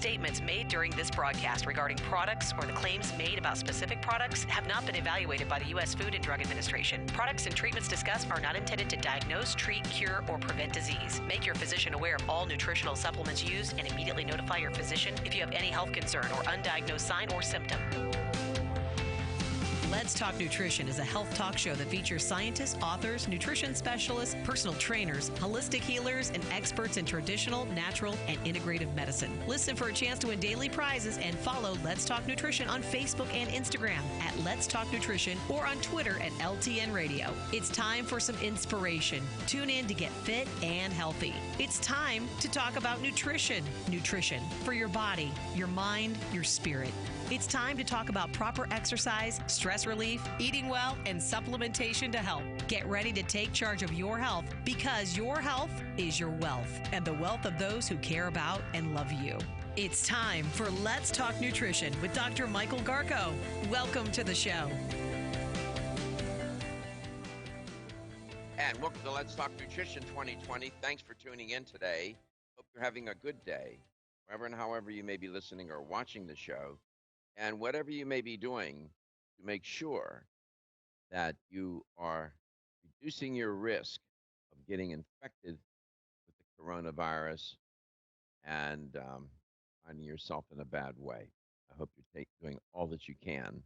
Statements made during this broadcast regarding products or the claims made about specific products have not been evaluated by the U.S. Food and Drug Administration. Products and treatments discussed are not intended to diagnose, treat, cure, or prevent disease. Make your physician aware of all nutritional supplements used and immediately notify your physician if you have any health concern or undiagnosed sign or symptom. Let's Talk Nutrition is a health talk show that features scientists, authors, nutrition specialists, personal trainers, holistic healers, and experts in traditional, natural, and integrative medicine. Listen for a chance to win daily prizes and follow Let's Talk Nutrition on Facebook and Instagram at Let's Talk Nutrition or on Twitter at LTN Radio. It's time for some inspiration. Tune in to get fit and healthy. It's time to talk about nutrition. Nutrition for your body, your mind, your spirit. It's time to talk about proper exercise, stress relief, eating well, and supplementation to help. Get ready to take charge of your health because your health is your wealth and the wealth of those who care about and love you. It's time for Let's Talk Nutrition with Dr. Michael Garko. Welcome to the show. And welcome to Let's Talk Nutrition 2020. Thanks for tuning in today. Hope you're having a good day, wherever and however you may be listening or watching the show. And whatever you may be doing to make sure that you are reducing your risk of getting infected with the coronavirus and finding yourself in a bad way. I hope you're doing all that you can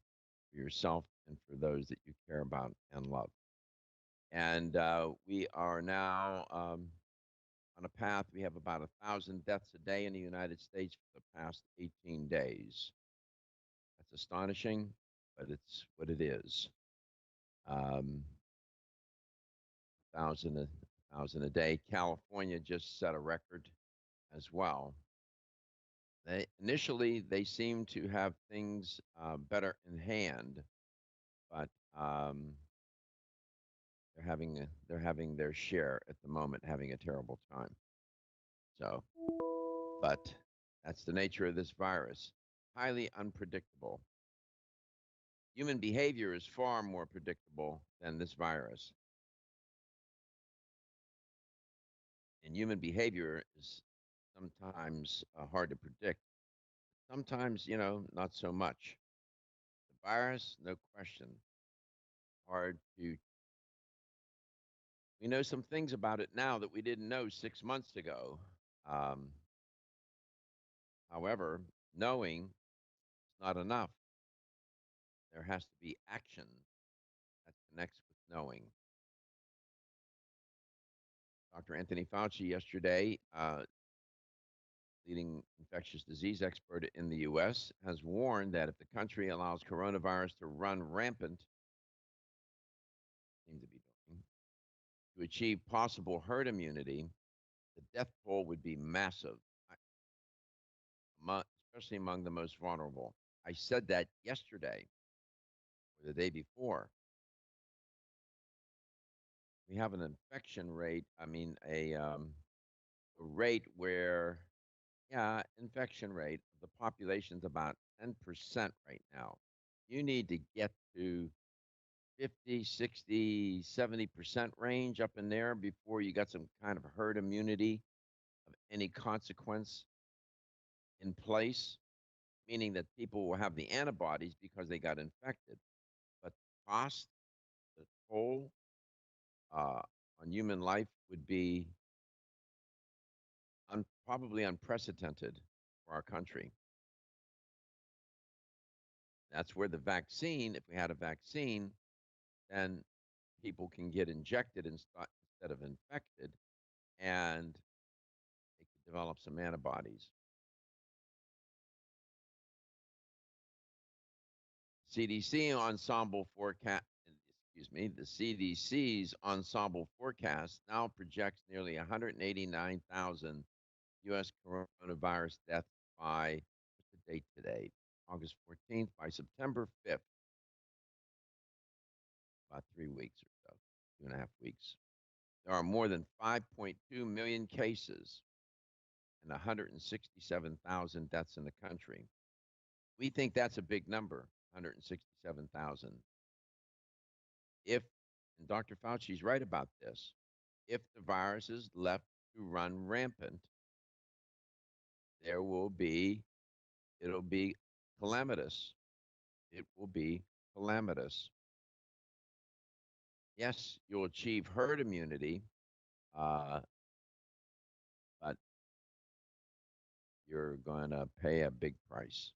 for yourself and for those that you care about and love. And we are now on a path. We have about 1,000 deaths a day in the United States for the past 18 days. That's astonishing, but it's what it is. 1,000 a day. California just set a record as well. Initially, they seem to have things better in hand, but they're having their share at the moment, having a terrible time. So, but that's the nature of this virus. Highly unpredictable. Human behavior is far more predictable than this virus. And human behavior is sometimes hard to predict. Sometimes, not so much. The virus, no question, hard to. We know some things about it now that we didn't know 6 months ago. However, knowing is not enough. There has to be action that connects with knowing. Dr. Anthony Fauci yesterday, leading infectious disease expert in the U.S., has warned that if the country allows coronavirus to run rampant, seems to be doing, to achieve possible herd immunity, the death toll would be massive, especially among the most vulnerable. I said that yesterday or the day before. We have an infection rate, a rate where, infection rate of the population's about 10% right now. You need to get to 50, 60, 70% range up in there before you got some kind of herd immunity of any consequence in place, meaning that people will have the antibodies because they got infected. But the cost, the toll on human life would be probably unprecedented for our country. That's where the vaccine, if we had a vaccine, then people can get injected instead of infected, and they could develop some antibodies. CDC ensemble forecast, the CDC's ensemble forecast now projects nearly 189,000 U.S. coronavirus deaths by, what's the date today? August 14th, by September 5th. About 3 weeks or so, 2.5 weeks. There are more than 5.2 million cases and 167,000 deaths in the country. We think that's a big number, 167,000. And Dr. Fauci's right about this, if the virus is left to run rampant, there will be, it'll be calamitous. It will be calamitous. Yes, you'll achieve herd immunity, uh, but you're going to pay a big price.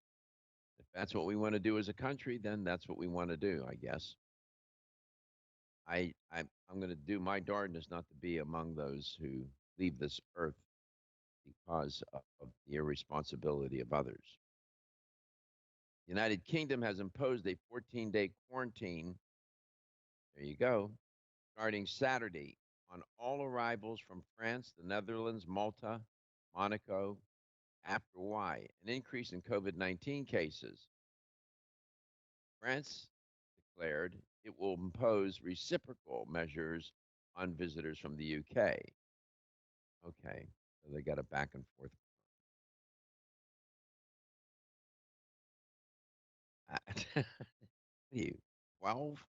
If that's what we want to do as a country, then that's what we want to do, I guess. I'm going to do my darndest not to be among those who leave this earth because of the irresponsibility of others. The United Kingdom has imposed a 14-day quarantine. There you go. Starting Saturday on all arrivals from France, the Netherlands, Malta, Monaco, after why? An increase in COVID 19 cases. France declared it will impose reciprocal measures on visitors from the UK. Okay, so they got a back and forth. What are you, 12?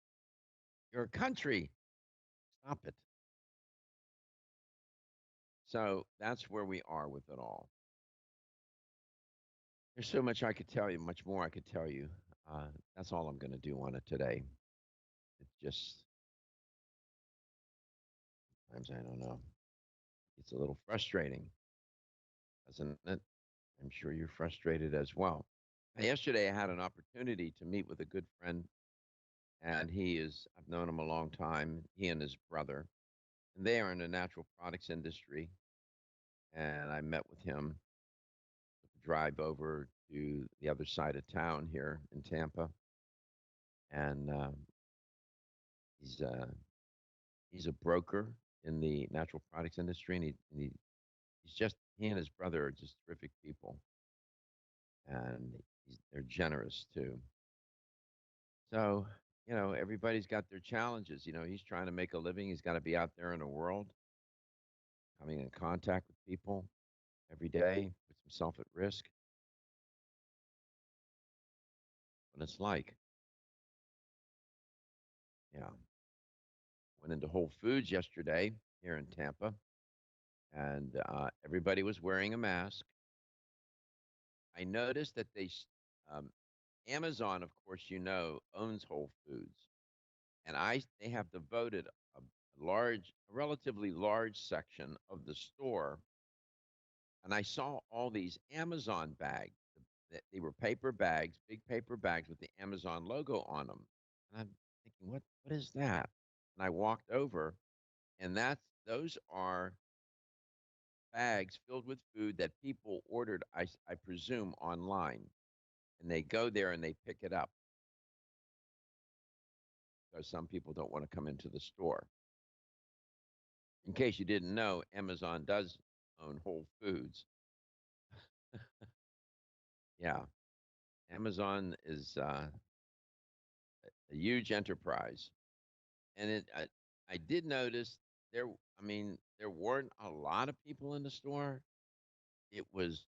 You're a country. Stop it. So that's where we are with it all. There's so much I could tell you, much more I could tell you. Uh, that's all I'm going to do on it today. It's just, sometimes I don't know. It's a little frustrating, isn't it? I'm sure you're frustrated as well. Yesterday, I had an opportunity to meet with a good friend, and I've known him a long time, he and his brother, and they are in the natural products industry. And I met with him, took a drive over to the other side of town here in Tampa, and he's he's a broker in the natural products industry, and he and his brother are just terrific people, and they're generous too. So, everybody's got their challenges. He's trying to make a living. He's got to be out there in the world, coming in contact with people every day, puts himself at risk. What it's like. Yeah. Went into Whole Foods yesterday here in Tampa, and everybody was wearing a mask. I noticed that Amazon, of course, owns Whole Foods, and they have devoted a relatively large section of the store, and I saw all these Amazon bags. They were paper bags, big paper bags with the Amazon logo on them, and I'm thinking, what is that? And I walked over, and those are bags filled with food that people ordered, I presume, online, and they go there and they pick it up because some people don't want to come into the store. In case you didn't know, Amazon does own Whole Foods. Yeah, Amazon is a huge enterprise, and I did notice there. I mean, there weren't a lot of people in the store. It was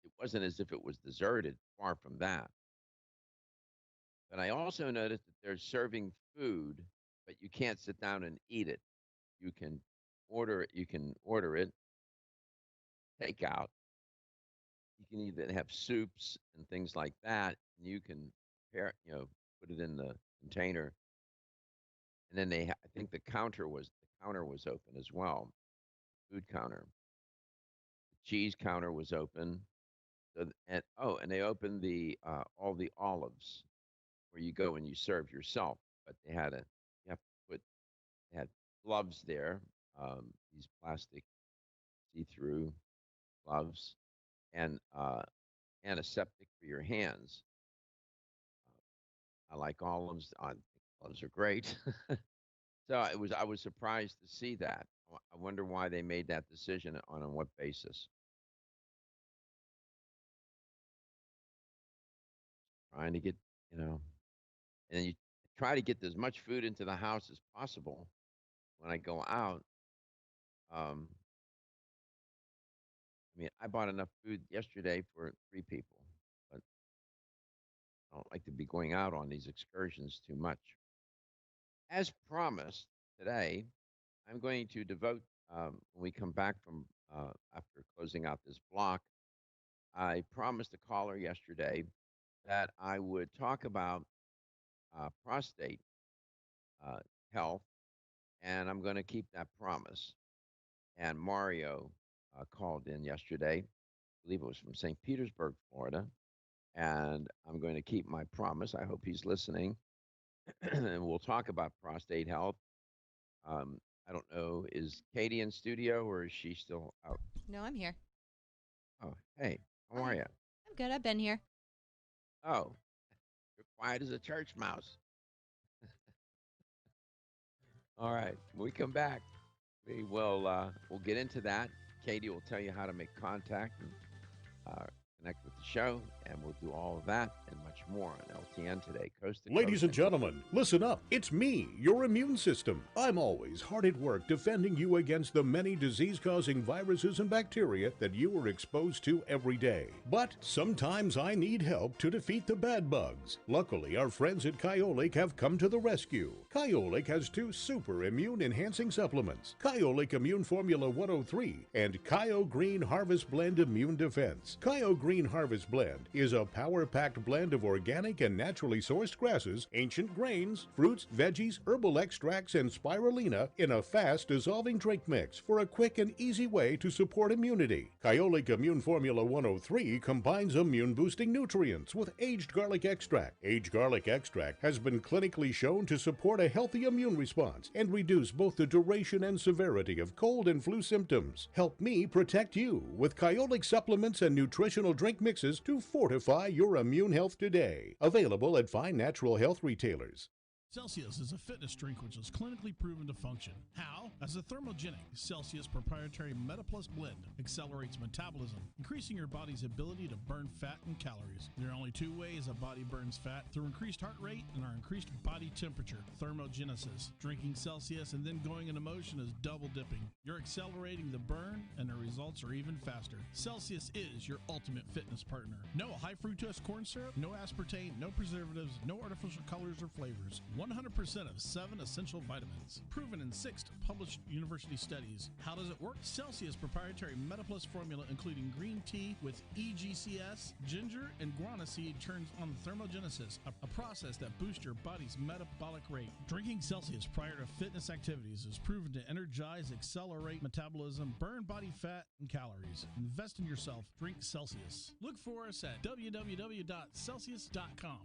it wasn't as if it was deserted. Far from that. But I also noticed that they're serving food, but you can't sit down and eat it. You can order it, take out. You can even have soups and things like that. And you can put it in the container. And then I think the counter was open as well, food counter. The cheese counter was open. And they opened all the olives where you go and you serve yourself. But you have to put they had gloves there, these plastic see-through gloves, and antiseptic for your hands. I like olives. I think olives are great. So I was surprised to see that. I wonder why they made that decision on what basis. Trying to get, you know, and then you try to get as much food into the house as possible. When I go out, um, I mean, I bought enough food yesterday for 3 people, but I don't like to be going out on these excursions too much. As promised, today I'm going to devote, when we come back from after closing out this block, I promised a caller yesterday that I would talk about prostate uh, health, and I'm going to keep that promise. And Mario called in yesterday. I believe it was from St. Petersburg, Florida. And I'm going to keep my promise. I hope he's listening. And we'll talk about prostate health. I don't know, is Katie in studio or is she still out? No, I'm here. Oh, hey, how Hi. are you? I'm good. I've been here. Oh, you're quiet as a church mouse. All right, when we come back, we'll get into that. Katie will tell you how to make contact and uh, connect with the show, and we'll do all of that and much more on LTN today, coast to Ladies coast. and gentlemen, listen up. It's me, your immune system. I'm always hard at work defending you against the many disease-causing viruses and bacteria that you are exposed to every day. But sometimes I need help to defeat the bad bugs. Luckily, our friends at Kyolic have come to the rescue. Kyolic has 2 super immune-enhancing supplements, Kyolic Immune Formula 103 and Kyo Green Harvest Blend Immune Defense. Kyo Green Harvest Blend is a power-packed blend of organic and naturally sourced grasses, ancient grains, fruits, veggies, herbal extracts, and spirulina in a fast-dissolving drink mix for a quick and easy way to support immunity. Kyolic Immune Formula 103 combines immune-boosting nutrients with aged garlic extract. Aged garlic extract has been clinically shown to support a healthy immune response and reduce both the duration and severity of cold and flu symptoms. Help me protect you with Kyolic supplements and nutritional drink mixes to fortify your immune health today. Available at fine natural health retailers. Celsius is a fitness drink which is clinically proven to function. How? As a thermogenic, Celsius proprietary MetaPlus blend accelerates metabolism, increasing your body's ability to burn fat and calories. There are only 2 ways a body burns fat: through increased heart rate and our increased body temperature, thermogenesis. Drinking Celsius and then going into motion is double dipping. You're accelerating the burn and the results are even faster. Celsius is your ultimate fitness partner. No high fructose corn syrup, no aspartame, no preservatives, no artificial colors or flavors. 100% of 7 essential vitamins. Proven in 6 published university studies. How does it work? Celsius proprietary MetaPlus formula, including green tea with EGCS, ginger, and guarana seed, turns on thermogenesis, a process that boosts your body's metabolic rate. Drinking Celsius prior to fitness activities is proven to energize, accelerate metabolism, burn body fat and calories. Invest in yourself. Drink Celsius. Look for us at www.celsius.com.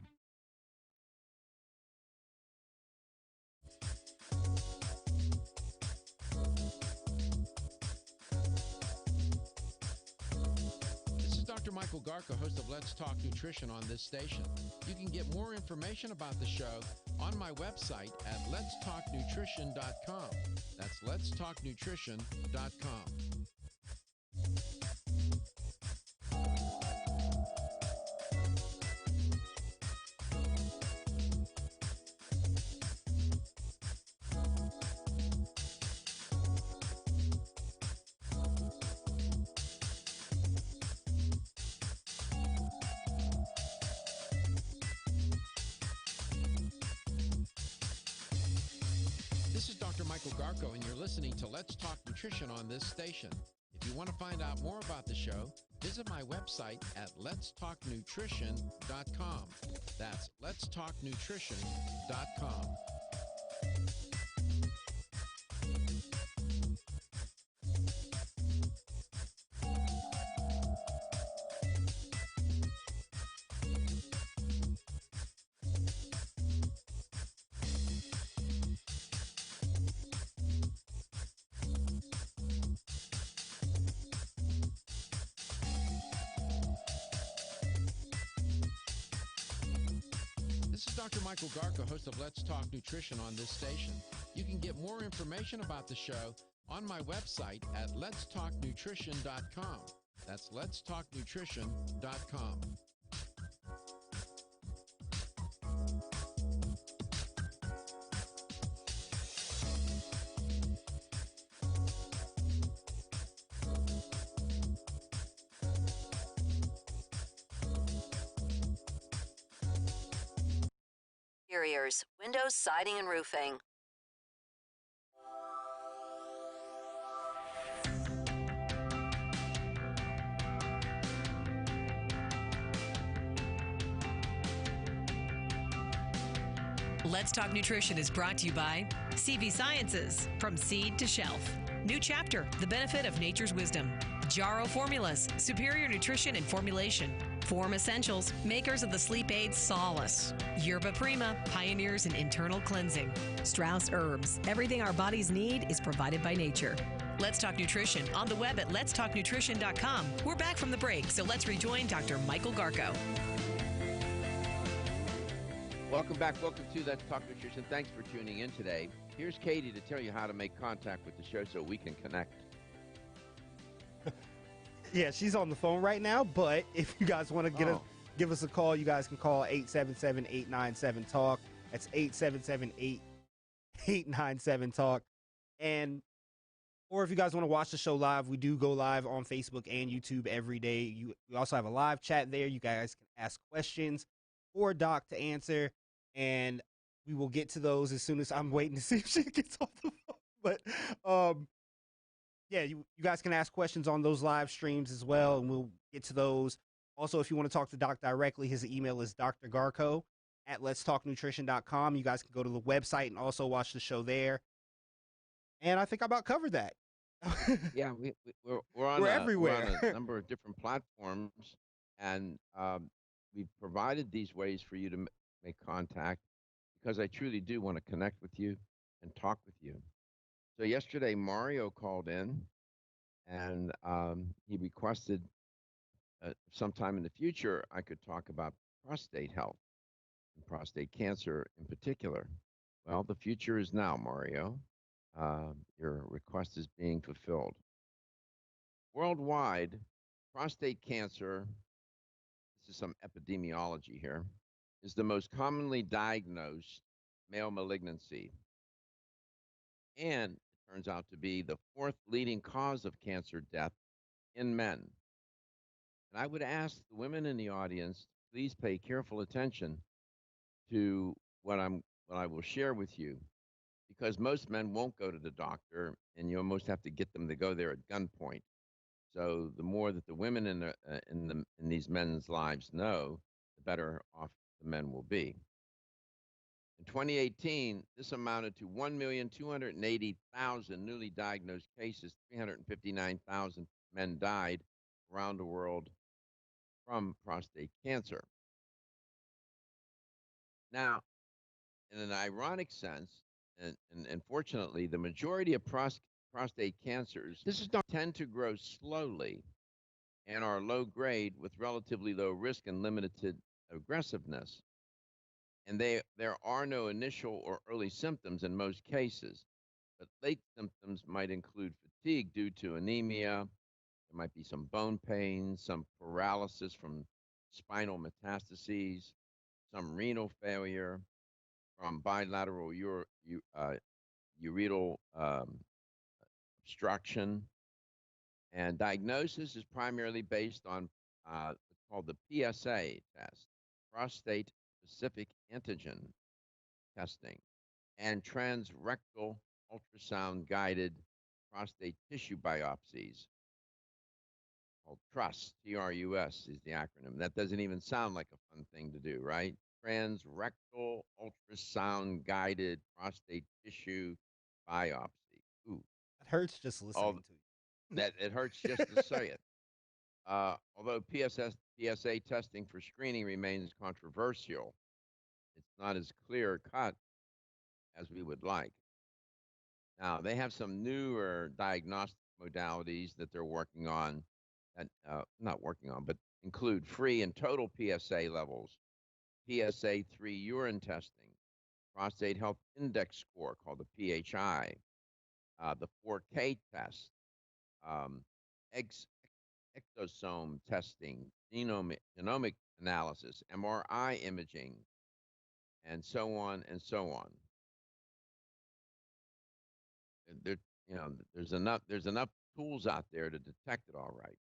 This is Dr. Michael Garka, host of Let's Talk Nutrition on this station. You can get more information about the show on my website at letstalknutrition.com. That's letstalknutrition.com. This is Dr. Michael Garko, and you're listening to Let's Talk Nutrition on this station. If you want to find out more about the show, visit my website at letstalknutrition.com. That's letstalknutrition.com. This is Dr. Michael Garka, host of Let's Talk Nutrition on this station. You can get more information about the show on my website at letstalknutrition.com. That's letstalknutrition.com. Interiors, windows, siding, and roofing. Let's Talk Nutrition is brought to you by CV Sciences, from seed to shelf. New chapter, the benefit of nature's wisdom. Jarrow Formulas, superior nutrition and formulation. Form Essentials, makers of the sleep aid Solace. Yerba Prima, pioneers in internal cleansing. Strauss Herbs, everything our bodies need is provided by nature. Let's Talk Nutrition on the web at letstalknutrition.com. We're back from the break, so let's rejoin Dr. Michael Garko. Welcome back. Welcome to Let's Talk Nutrition. Thanks for tuning in today. Here's Katie to tell you how to make contact with the show so we can connect. Yeah, she's on the phone right now, but if you guys want to give us a call, you guys can call 877-897-TALK. That's 877-897-TALK. Or if you guys want to watch the show live, we do go live on Facebook and YouTube every day. We also have a live chat there. You guys can ask questions for Doc to answer, and we will get to those as soon as I'm waiting to see if she gets off the phone. But yeah, you guys can ask questions on those live streams as well, and we'll get to those. Also, if you want to talk to Doc directly, his email is drgarko@letstalknutrition.com. You guys can go to the website and also watch the show there. And I think I about covered that. Yeah, we're everywhere. We're on a number of different platforms, and we've provided these ways for you to make contact because I truly do want to connect with you and talk with you. So yesterday, Mario called in, and he requested sometime in the future I could talk about prostate health and prostate cancer in particular. Well, the future is now, Mario. Your request is being fulfilled. Worldwide, prostate cancer, this is some epidemiology here, is the most commonly diagnosed male malignancy. And it turns out to be the fourth leading cause of cancer death in men. And I would ask the women in the audience, please pay careful attention to what I will share with you, because most men won't go to the doctor, and you almost have to get them to go there at gunpoint. So the more that the women in these men's lives know, the better off the men will be. In 2018, this amounted to 1,280,000 newly diagnosed cases. 359,000 men died around the world from prostate cancer. Now, in an ironic sense, and fortunately, the majority of prostate cancers, this is not tend to grow slowly and are low grade with relatively low risk and limited aggressiveness. And there are no initial or early symptoms in most cases, but late symptoms might include fatigue due to anemia. There might be some bone pain, some paralysis from spinal metastases, some renal failure from bilateral ureteral obstruction. And diagnosis is primarily based on what's called the PSA test, prostate specific antigen testing, and transrectal ultrasound guided prostate tissue biopsies, called TRUS, TRUS is the acronym. That doesn't even sound like a fun thing to do, right? Transrectal ultrasound guided prostate tissue biopsy. Ooh, It hurts just listening to you. that it hurts just to say it. Although PSA testing for screening remains controversial, it's not as clear cut as we would like. Now, they have some newer diagnostic modalities that they're working on, that not working on, but include free and total PSA levels, PSA 3 urine testing, prostate health index score called the PHI, the 4K test, exosome testing, genomic analysis, MRI imaging, and so on and so on. There's enough tools out there to detect it all right.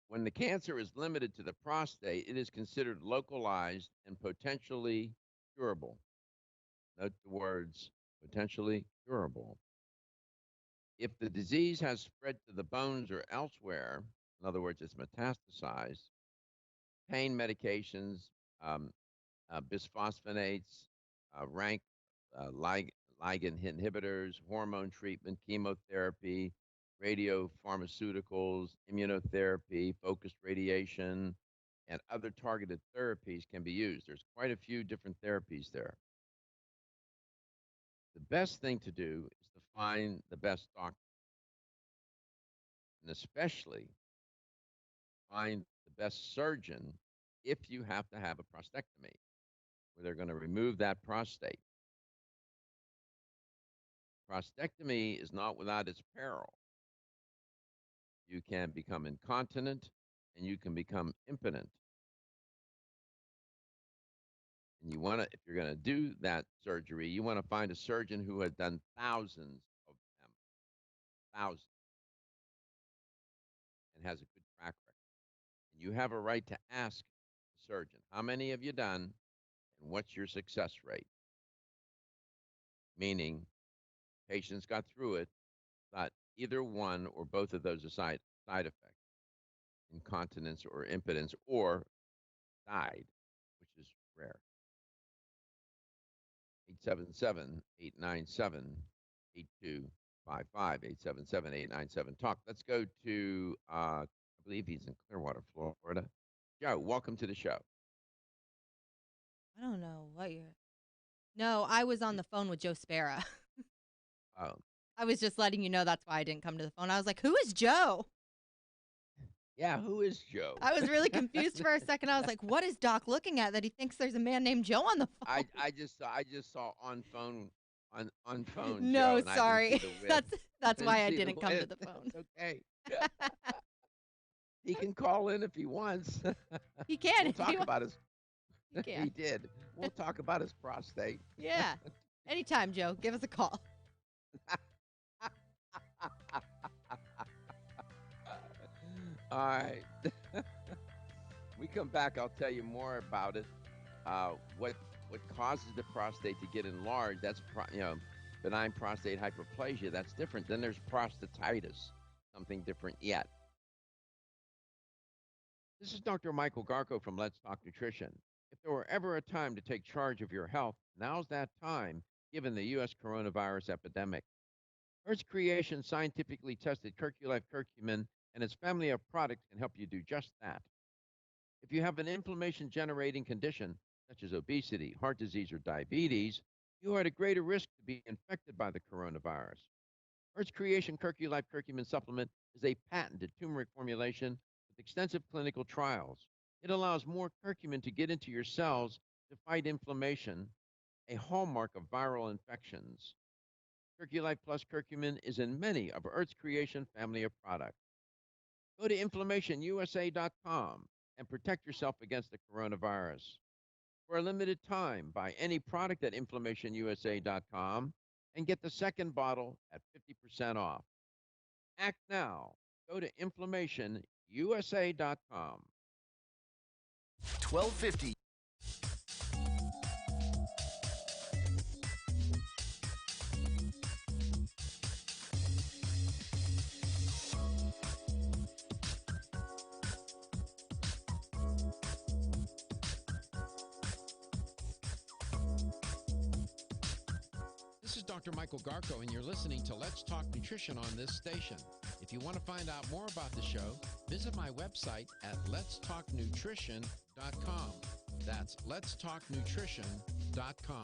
When the cancer is limited to the prostate, it is considered localized and potentially curable. Note the words potentially curable. If the disease has spread to the bones or elsewhere, in other words, it's metastasized, pain medications, bisphosphonates, rank ligand inhibitors, hormone treatment, chemotherapy, radiopharmaceuticals, immunotherapy, focused radiation, and other targeted therapies can be used. There's quite a few different therapies there. The best thing to do is to find the best doctor, and especially find the best surgeon if you have to have a prostatectomy, where they're going to remove that prostate. Prostatectomy is not without its peril. You can become incontinent and you can become impotent. And you want to, if you're going to do that surgery, you want to find a surgeon who has done thousands of them, thousands, and has a good track record. And you have a right to ask the surgeon, how many have you done and what's your success rate? Meaning, patients got through it, got either one or both of those side effects, incontinence or impotence, or died, which is rare. 877-897-8255, 877-897-TALK. Let's go to, I believe he's in Clearwater, Florida. Joe, welcome to the show. I don't know what you're... No, I was on the phone with Joe Spera. Oh. I was just letting you know that's why I didn't come to the phone. I was like, who is Joe? Yeah, who is Joe? I was really confused for a second. I was like, what is Doc looking at that he thinks there's a man named Joe on the phone? I just saw on phone No, Joe, sorry. That's why I didn't come to the phone. It's okay. He can call in if he wants. He can. We'll talk about his. He can. He did. We'll talk about his prostate. Yeah. Anytime, Joe. Give us a call. All right. We come back, I'll tell you more about it. What causes the prostate to get enlarged? That's benign prostate hyperplasia. That's different. Then there's prostatitis, something different yet. This is Dr. Michael Garko from Let's Talk Nutrition. If there were ever a time to take charge of your health, now's that time, given the U.S. coronavirus epidemic. Earth's Creation scientifically tested Curculife curcumin and its family of products can help you do just that. If you have an inflammation-generating condition, such as obesity, heart disease, or diabetes, you are at a greater risk to be infected by the coronavirus. Earth's Creation Curculife curcumin supplement is a patented turmeric formulation with extensive clinical trials. It allows more curcumin to get into your cells to fight inflammation, a hallmark of viral infections. Curculife Plus curcumin is in many of Earth's Creation family of products. Go to inflammationusa.com and protect yourself against the coronavirus. For a limited time, buy any product at inflammationusa.com and get the second bottle at 50% off. Act now. Go to inflammationusa.com. 1250. This is Dr. Michael Garko, and you're listening to Let's Talk Nutrition on this station. If you want to find out more about the show, visit my website at letstalknutrition.com. That's letstalknutrition.com.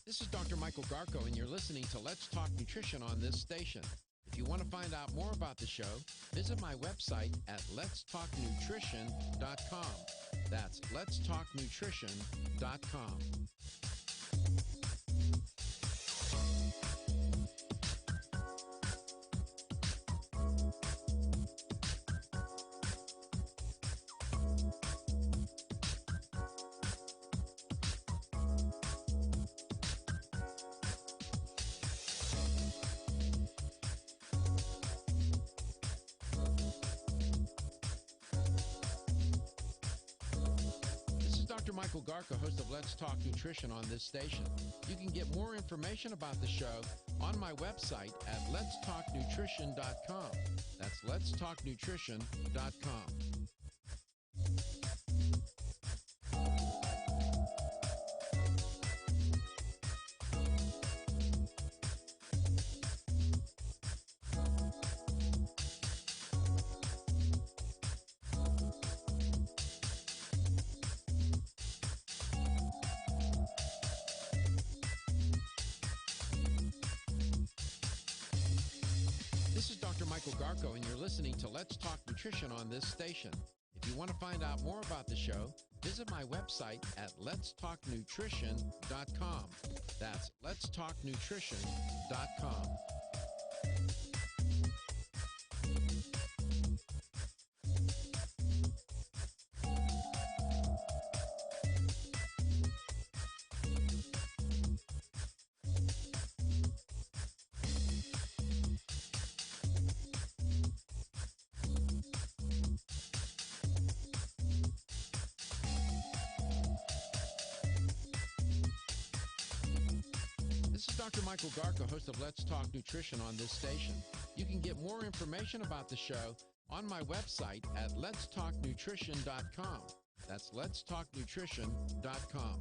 This is Dr. Michael Garko, and you're listening to Let's Talk Nutrition on this station. If you want to find out more about the show, visit my website at letstalknutrition.com. That's letstalknutrition.com. Dr. Michael Garca, host of Let's Talk Nutrition on this station. You can get more information about the show on my website at letstalknutrition.com. That's letstalknutrition.com. This is Dr. Michael Garco, and you're listening to Let's Talk Nutrition on this station. If you want to find out more about the show, visit my website at letstalknutrition.com. That's letstalknutrition.com. This is Dr. Michael Garca, host of Let's Talk Nutrition on this station. You can get more information about the show on my website at letstalknutrition.com. That's letstalknutrition.com.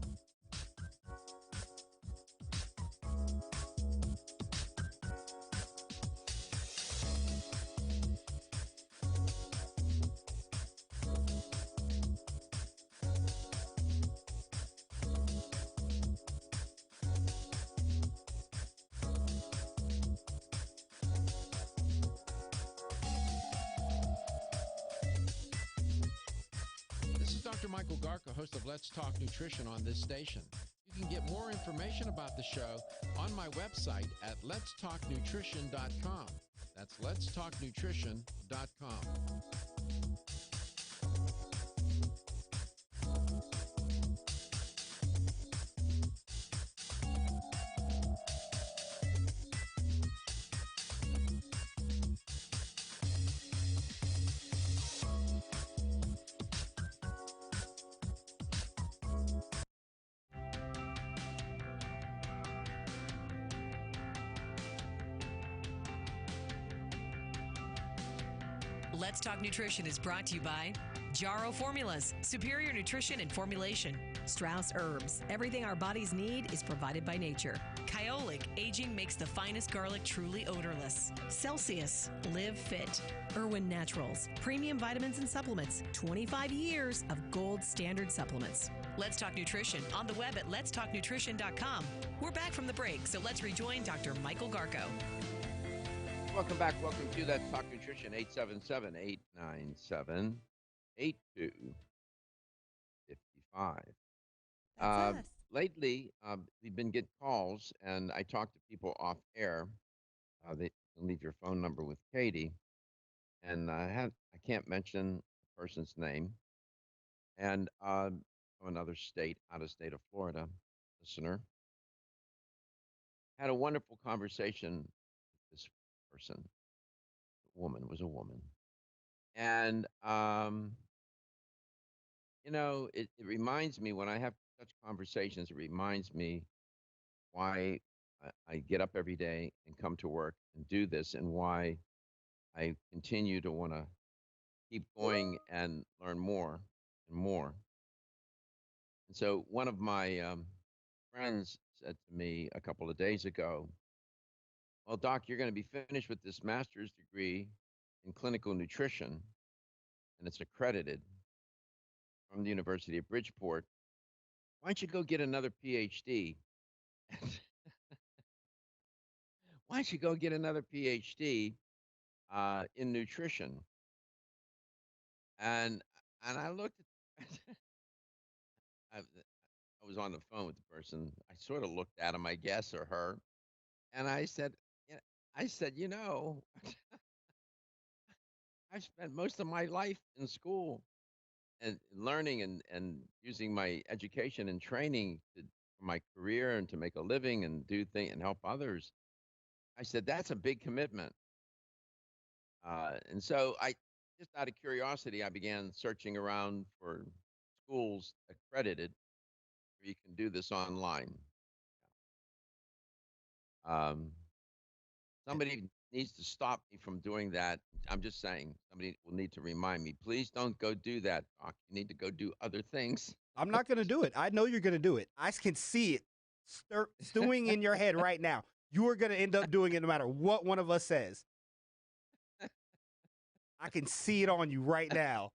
This is Dr. Michael Garca, host of Let's Talk Nutrition on this station. You can get more information about the show on my website at letstalknutrition.com. That's letstalknutrition.com. Let's Talk Nutrition is brought to you by Jarrow Formulas, superior nutrition and formulation. Strauss Herbs, everything our bodies need is provided by nature. Kyolic, aging makes the finest garlic truly odorless. Celsius, live fit. Irwin Naturals, premium vitamins and supplements. 25 years of gold standard supplements. Let's Talk Nutrition on the web at letstalknutrition.com. We're back from the break, so let's rejoin Dr. Michael Garco. Welcome back. Welcome to Let's Talk Nutrition, 877-897-8255. That's us. Lately, we've been getting calls, and I talk to people off air. They can leave your phone number with Katie, and I can't mention the person's name, and from another state, out of state of Florida, listener, had a wonderful conversation with this person. Woman was a woman, and it reminds me when I have such conversations. It reminds me why I get up every day and come to work and do this, and why I continue to want to keep going and learn more and more. And so, one of my friends said to me a couple of days ago, "Well, Doc, you're going to be finished with this master's degree in clinical nutrition, and it's accredited from the University of Bridgeport. Why don't you go get another PhD? Why don't you go get another PhD in nutrition?" And I looked at, I was on the phone with the person. I sort of looked at him, I guess, or her, and I said, "Yeah," I said, I've spent most of my life in school and learning and using my education and training for my career and to make a living and do things and help others." I said, "That's a big commitment." And so just out of curiosity, I began searching around for schools accredited where you can do this online. Um, somebody needs to stop me from doing that. I'm just saying, somebody will need to remind me. Please don't go do that, Doc. You need to go do other things. I'm not going to do it. I know you're going to do it. I can see it stewing in your head right now. You are going to end up doing it no matter what one of us says. I can see it on you right now.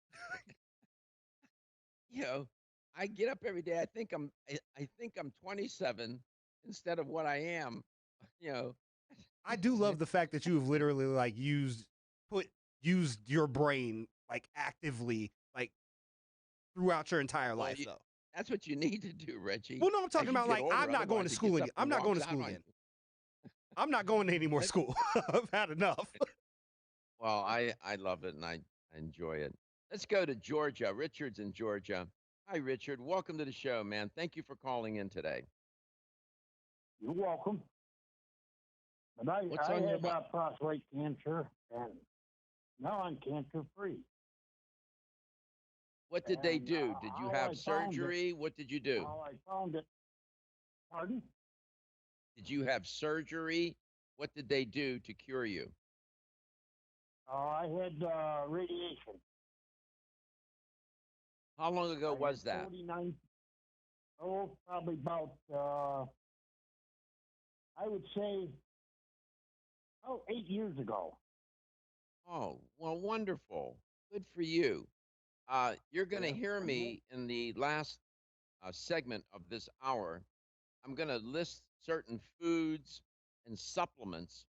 You know, I get up every day. I think I'm 27 instead of what I am. You know, I do love the fact that you have literally like used your brain like actively like throughout your entire well, life though. that's what you need to do, Reggie. Well, no, I'm As talking you about get like older, I'm not going to otherwise it school gets again. up and I'm not going to walks out school on again. you. I'm not going to any more Let- school. I've had enough. Well, I love it and I enjoy it. Let's go to Georgia. Richard's in Georgia. Hi, Richard. Welcome to the show, man. Thank you for calling in today. You're welcome. But I What's on your had mind? prostate cancer, and now I'm cancer free. What did they And, do? Did you how have I found it- surgery? What did you do? How I found it. Pardon? Did you have surgery? What did they do to cure you? I had radiation. How long ago I was had that? 49. Probably about. I would say. 8 years ago. Oh, well, wonderful. Good for you. You're going to Yeah. hear me in the last segment of this hour. I'm going to list certain foods and supplements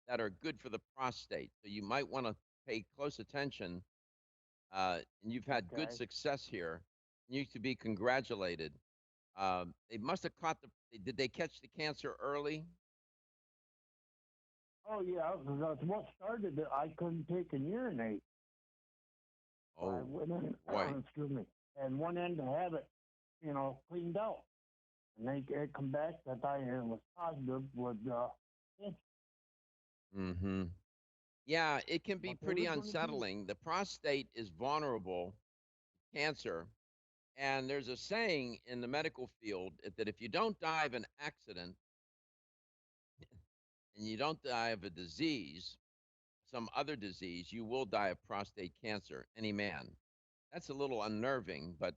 that are good for the prostate. So you might want to pay close attention. And you've had good Okay. success here. You to be congratulated. They must have caught did they catch the cancer early? Oh yeah, that's what started it. I couldn't take an urinate. So I Oh, went in, boy. excuse me, and went in to have it, cleaned out. And they come back that I was positive with cancer. Mm-hmm. Yeah, it can be But they pretty were gonna do- unsettling. The prostate is vulnerable to cancer. And there's a saying in the medical field that if you don't die of an accident and you don't die of a disease, some other disease, you will die of prostate cancer, any man. That's a little unnerving, but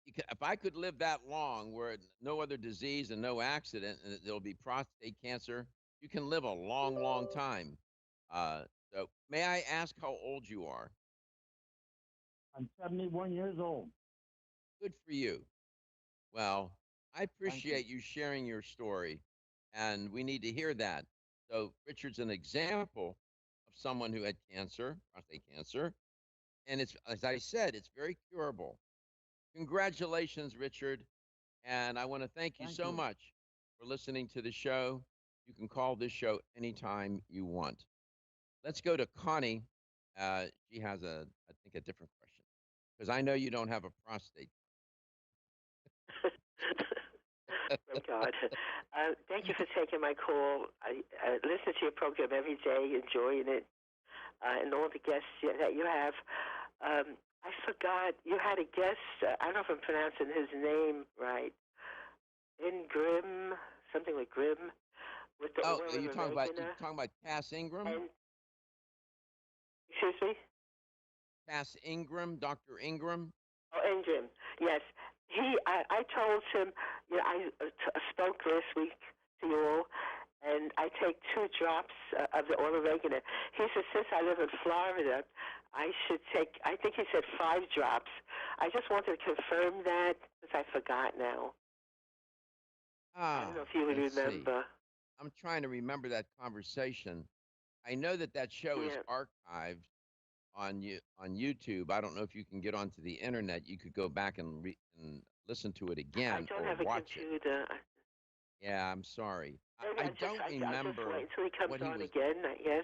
if I could live that long where no other disease and no accident and there'll be prostate cancer, you can live a long, long time. So may I ask how old you are? I'm 71 years old. Good for you. Well, I Thank you. appreciate you sharing your story, and we need to hear that. So Richard's an example of someone who had cancer, prostate cancer, and it's, as I said, it's very curable. Congratulations, Richard, and I want to thank you Thank so you. much for listening to the show. You can call this show anytime you want. Let's go to Connie. She has I think, a different question because I know you don't have a prostate. Thank God. Thank you for taking my call. I listen to your program every day, enjoying it, and all the guests that you have. I forgot, you had a guest, I don't know if I'm pronouncing his name right, Grim, something with Grim, with the Oh, oil you're of talking about oregano. Cass Ingram? And, excuse me? Cass Ingram, Dr. Ingram? Oh, Ingram, yes. I told him, I spoke last week to you all, and I take 2 drops of the oil of oregano. He said, since I live in Florida, I should take, I think he said 5 drops. I just wanted to confirm that because I forgot now. I don't know if you would Let's see. remember. I'm trying to remember that conversation. I know that show is archived on YouTube. I don't know if you can get onto the internet. You could go back and listen to it again I don't or have a watch it. computer. Yeah, I'm sorry. Maybe I I'll don't just remember wait until he comes what he on was. again, yes.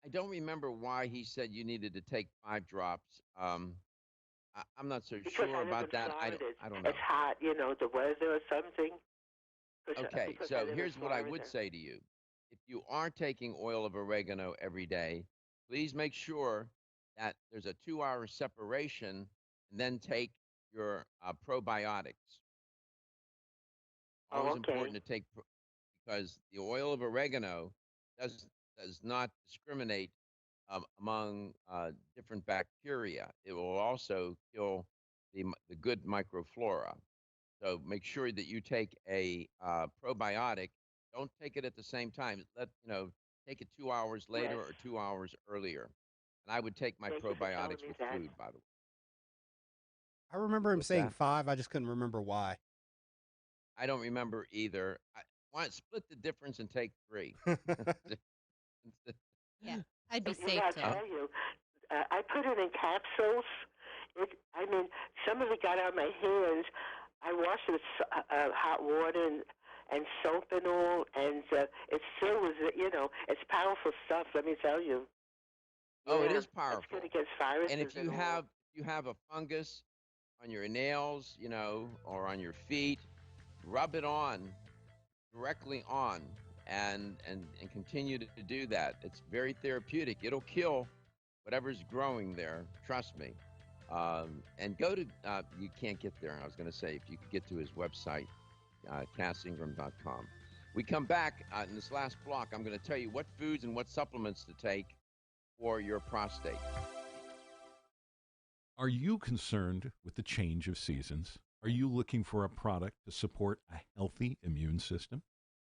I don't remember why he said you needed to take 5 drops. I'm not so Because sure I live about in that. Florida. I don't know. It's hot, the weather or something. Okay, Because I so live in here's what I would Florida. say to you. If you are taking oil of oregano every day, please make sure that there's a 2-hour separation and then take your probiotics. Oh, Always okay. important to take because the oil of oregano does not discriminate among different bacteria. It will also kill the good microflora. So make sure that you take a probiotic. Don't take it at the same time. Take it 2 hours later Yes. or 2 hours earlier. And I would take my Thank you for telling probiotics me with that. food, by the way. I remember him What's saying that? 5. I just couldn't remember why. I don't remember either. Why not split the difference and take 3? Yeah, I'd be You safe know, I too. tell you, I put it in capsules. I mean, some of it got on my hands. I washed it with hot water and soap and all, and it still was, it's powerful stuff, let me tell you. Oh, it Yeah, is it's powerful. good against viruses And if you all. have a fungus on your nails, or on your feet, rub it on directly on and continue to do that. It's very therapeutic. It'll kill whatever's growing there. Trust me. And go to, you can't get there. I was going to say, if you could get to his website, CassIngram.com. We come back in this last block. I'm going to tell you what foods and what supplements to take for your prostate. Are you concerned with the change of seasons? Are you looking for a product to support a healthy immune system?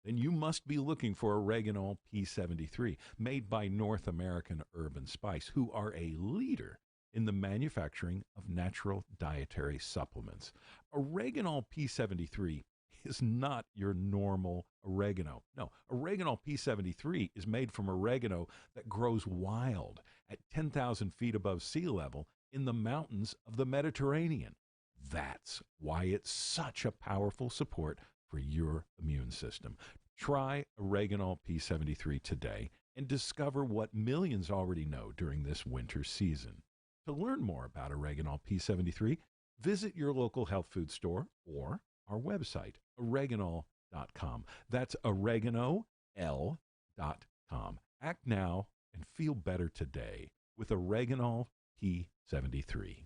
Then you must be looking for Oreganol P73, made by North American Herb and Spice, who are a leader in the manufacturing of natural dietary supplements. Oreganol P73 is not your normal oregano. No, Oreganol P73 is made from oregano that grows wild at 10,000 feet above sea level in the mountains of the Mediterranean. That's why it's such a powerful support for your immune system. Try Oreganol P73 today and discover what millions already know during this winter season. To learn more about Oreganol P73, visit your local health food store or our website, oreganol.com. That's oregano.com. Act now and feel better today with Oreganol P73.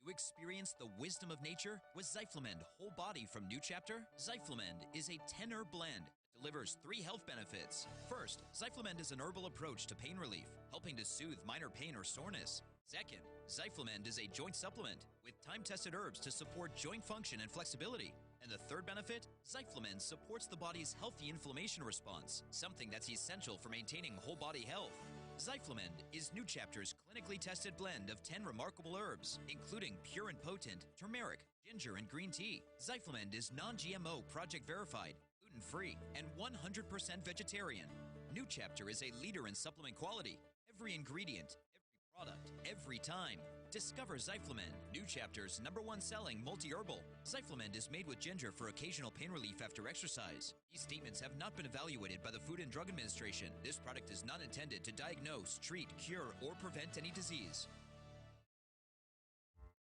You experience the wisdom of nature with Zyflamend Whole Body from New Chapter? Zyflamend is a 10-herb blend that delivers 3 health benefits. First, Zyflamend is an herbal approach to pain relief, helping to soothe minor pain or soreness. Second, Zyflamend is a joint supplement with time-tested herbs to support joint function and flexibility. And the third benefit, Zyflamend supports the body's healthy inflammation response, something that's essential for maintaining whole body health. Zyflamend is New Chapter's clinically tested blend of 10 remarkable herbs, including pure and potent turmeric, ginger, and green tea. Zyflamend is non-GMO, project verified, gluten-free, and 100% vegetarian. New Chapter is a leader in supplement quality. Every ingredient, every product, every time. Discover Zyflamend, New Chapter's #1 selling multi-herbal. Zyflamend is made with ginger for occasional pain relief after exercise. These statements have not been evaluated by the Food and Drug Administration. This product is not intended to diagnose, treat, cure, or prevent any disease.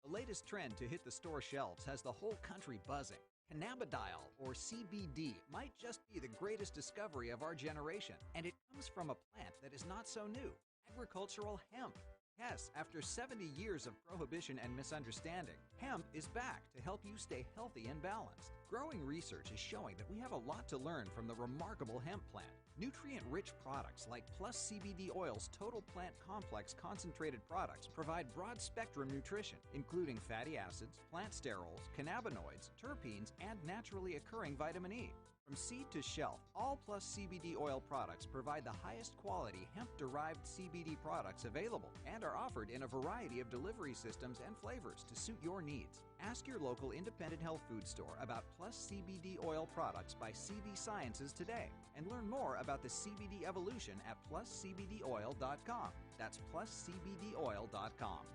The latest trend to hit the store shelves has the whole country buzzing. Cannabidiol, or CBD, might just be the greatest discovery of our generation, and it comes from a plant that is not so new, agricultural hemp. Yes, after 70 years of prohibition and misunderstanding, hemp is back to help you stay healthy and balanced. Growing research is showing that we have a lot to learn from the remarkable hemp plant. Nutrient-rich products like Plus CBD Oil's Total Plant Complex concentrated products provide broad-spectrum nutrition, including fatty acids, plant sterols, cannabinoids, terpenes, and naturally occurring vitamin E. From seed to shelf, all Plus CBD Oil products provide the highest quality hemp-derived CBD products available and are offered in a variety of delivery systems and flavors to suit your needs. Ask your local independent health food store about Plus CBD Oil products by CV Sciences today and learn more about the CBD evolution at pluscbdoil.com. That's pluscbdoil.com.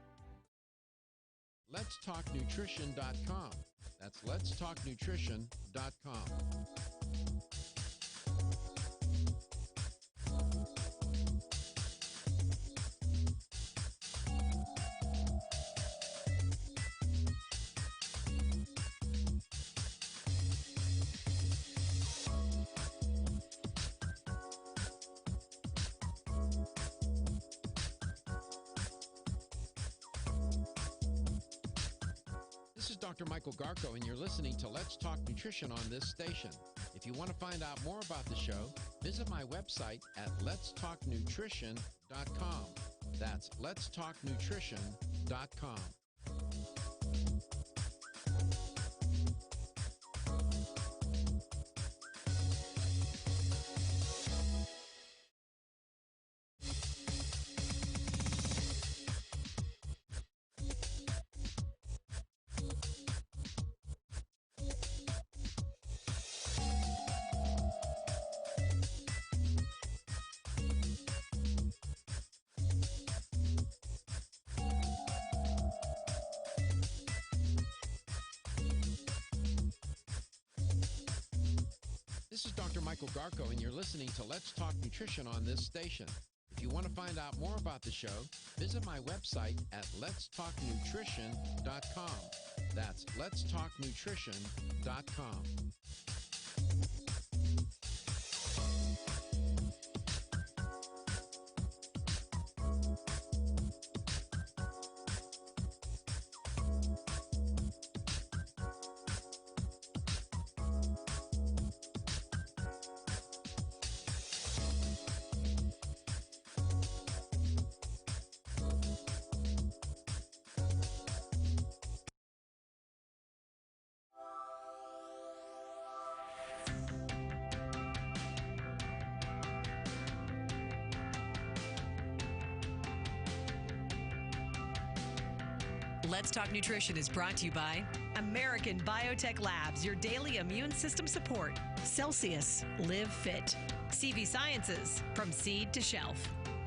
Let'sTalkNutrition.com. That's Let'sTalkNutrition.com. This is Dr. Michael Garko, and you're listening to Let's Talk Nutrition on this station. If you want to find out more about the show, visit my website at letstalknutrition.com. That's letstalknutrition.com. This is Dr. Michael Garko, and you're listening to Let's Talk Nutrition on this station. If you want to find out more about the show, visit my website at letstalknutrition.com. That's letstalknutrition.com. Let's Talk Nutrition is brought to you by American Biotech Labs, your daily immune system support. Celsius, live fit. CV Sciences, from seed to shelf.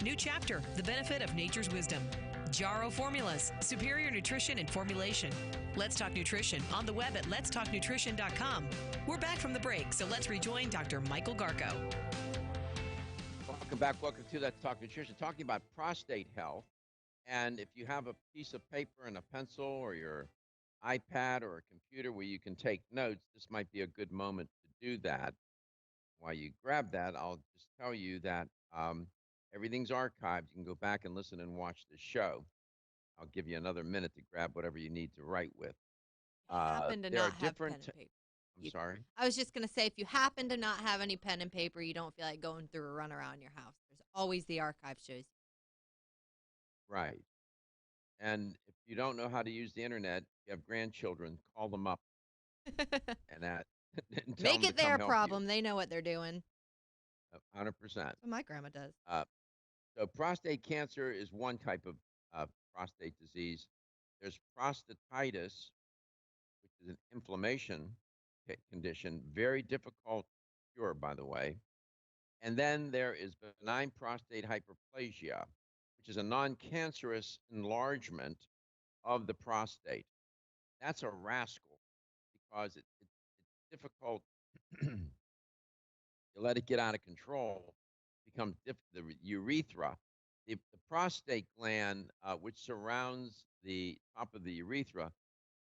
New Chapter, the benefit of nature's wisdom. Jarrow Formulas, superior nutrition and formulation. Let's Talk Nutrition on the web at letstalknutrition.com. We're back from the break, so let's rejoin Dr. Michael Garko. Welcome back. Welcome to Let's Talk Nutrition, talking about prostate health. And if you have a piece of paper and a pencil or your iPad or a computer where you can take notes, this might be a good moment to do that. While you grab that, I'll just tell you that everything's archived. You can go back and listen and watch the show. I'll give you another minute to grab whatever you need to write with. Happen to there not are have pen different. and paper. I'm sorry. I was just going to say, if you happen to not have any pen and paper, you don't feel like going through a run around your house. There's always the archive shows. Right. And if you don't know how to use the internet, you have grandchildren, call them up and that and tell Make them it to come their help problem. They know what they're doing. you. 100%. That's what my grandma does. So prostate cancer is one type of prostate disease. There's prostatitis, which is an inflammation condition, very difficult to cure, by the way. And then there is benign prostate hyperplasia, which is a non-cancerous enlargement of the prostate. That's a rascal because it's difficult to let it get out of control. Becomes the urethra, the prostate gland, which surrounds the top of the urethra,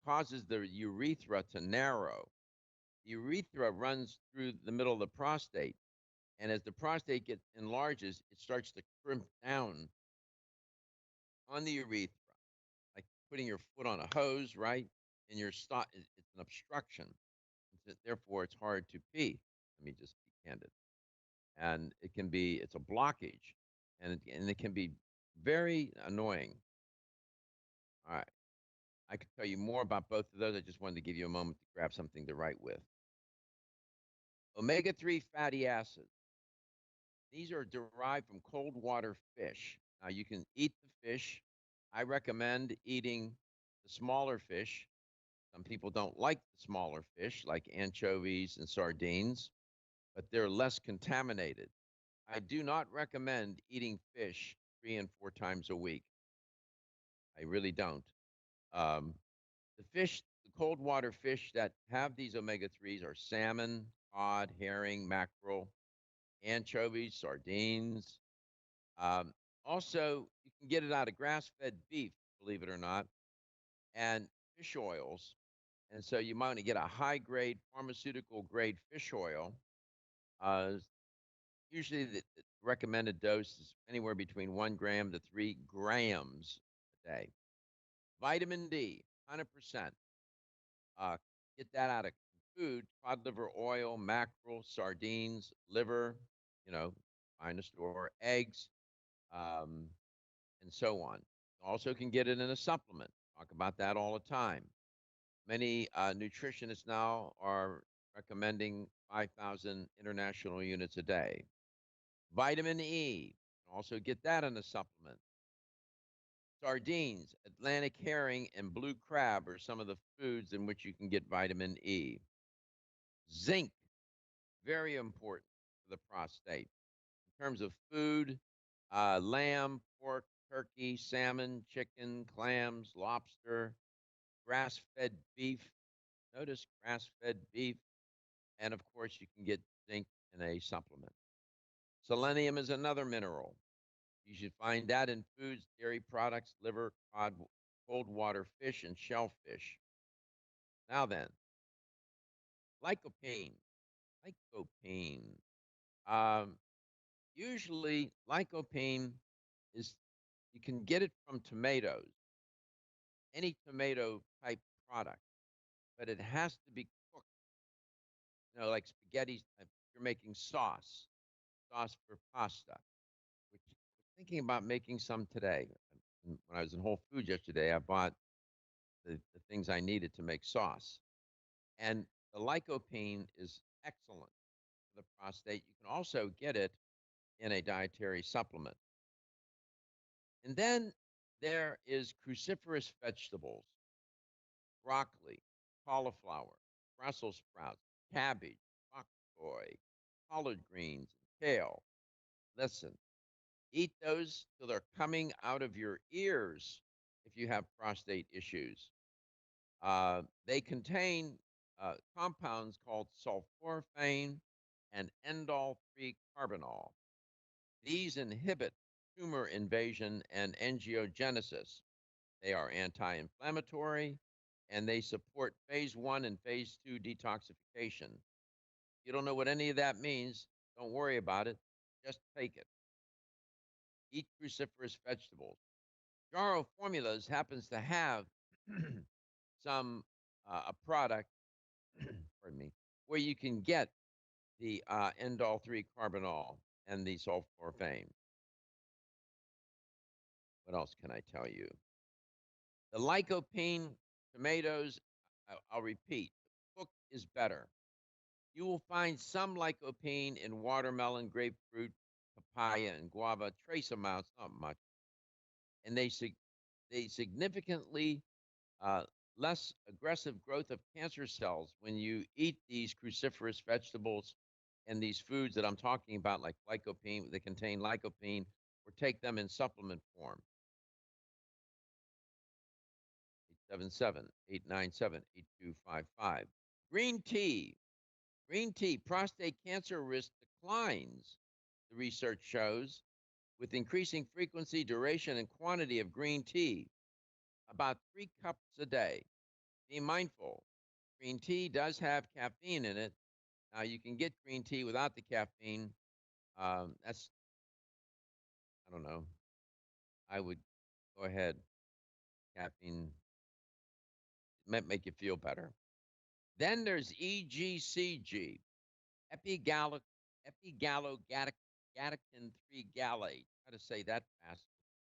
causes the urethra to narrow. The urethra runs through the middle of the prostate, and as the prostate enlarges, it starts to crimp down on the urethra, like putting your foot on a hose, right? And it's an obstruction. Therefore, it's hard to pee. Let me just be candid. And it's a blockage, and it can be very annoying. All right. I could tell you more about both of those. I just wanted to give you a moment to grab something to write with. Omega-3 fatty acids. These are derived from cold water fish. Now, you can eat the fish. I recommend eating the smaller fish. Some people don't like the smaller fish, like anchovies and sardines, but they're less contaminated. I do not recommend eating fish 3 and 4 times a week. I really don't. The cold water fish that have these omega-3s are salmon, cod, herring, mackerel, anchovies, sardines. Also, you can get it out of grass-fed beef, believe it or not, and fish oils. And so you might want to get a high-grade, pharmaceutical-grade fish oil. Usually the recommended dose is anywhere between 1 gram to 3 grams a day. Vitamin D, 100%. Uh, get that out of food: cod liver oil, mackerel, sardines, liver, you know, finest, or eggs, um, and so on. Also can get it in a supplement. Talk about that all the time. Many nutritionists now are recommending 5,000 international units a day. Vitamin E, also get that in a supplement. Sardines, Atlantic herring, and blue crab are some of the foods in which you can get vitamin E. Zinc, very important for the prostate. In terms of food, lamb, pork, turkey, salmon, chicken, clams, lobster, grass-fed beef. Notice grass-fed beef. And of course, you can get zinc in a supplement. Selenium is another mineral. You should find that in foods, dairy products, liver, cod, cold water fish, and shellfish. Now then, lycopene. Lycopene. Um, Usually, lycopene is, you can get it from tomatoes, any tomato type product, but it has to be cooked. Like spaghetti. If you're making sauce for pasta, which I was thinking about making some today. When I was in Whole Foods yesterday, I bought the things I needed to make sauce. And the lycopene is excellent for the prostate. You can also get it in a dietary supplement. And then there is cruciferous vegetables: broccoli, cauliflower, Brussels sprouts, cabbage, bok choy, collard greens, and kale. Listen, eat those till they're coming out of your ears if you have prostate issues. They contain compounds called sulforaphane and endol-3 carbinol. These inhibit tumor invasion and angiogenesis. They are anti-inflammatory, and they support phase 1 and phase 2 detoxification. You don't know what any of that means, don't worry about it. Just take it. Eat cruciferous vegetables. Jaro Formulas happens to have some a product, pardon me, where you can get the endol-3 carbinol and the sulforaphane. What else can I tell you? The lycopene, tomatoes, I'll repeat, cooked is better. You will find some lycopene in watermelon, grapefruit, papaya, and guava, trace amounts, not much. And they significantly uh, less aggressive growth of cancer cells when you eat these cruciferous vegetables and these foods that I'm talking about, like lycopene, that contain lycopene, or take them in supplement form. 877-897-8255. Green tea. Green tea, prostate cancer risk declines, the research shows, with increasing frequency, duration, and quantity of green tea, about 3 cups a day. Be mindful, green tea does have caffeine in it. Now, you can get green tea without the caffeine. That's, I don't know. I would go ahead. Caffeine might make you feel better. Then there's EGCG, epigallocatechin 3 gallate. How to say that fast?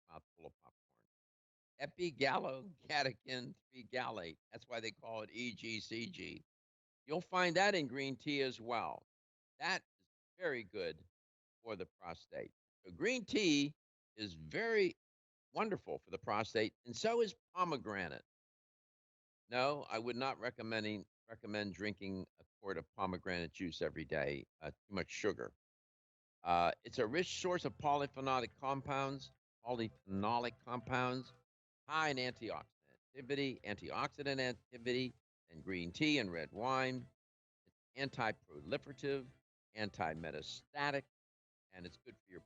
Mouthful of popcorn. Epigallocatechin 3 gallate. That's why they call it EGCG. You'll find that in green tea as well. That is very good for the prostate. So green tea is very wonderful for the prostate, and so is pomegranate. No, I would not recommend drinking a quart of pomegranate juice every day. Too much sugar. It's a rich source of polyphenolic compounds, high in antioxidant activity, in green tea and red wine. It's anti-proliferative, anti-metastatic, and it's good for your.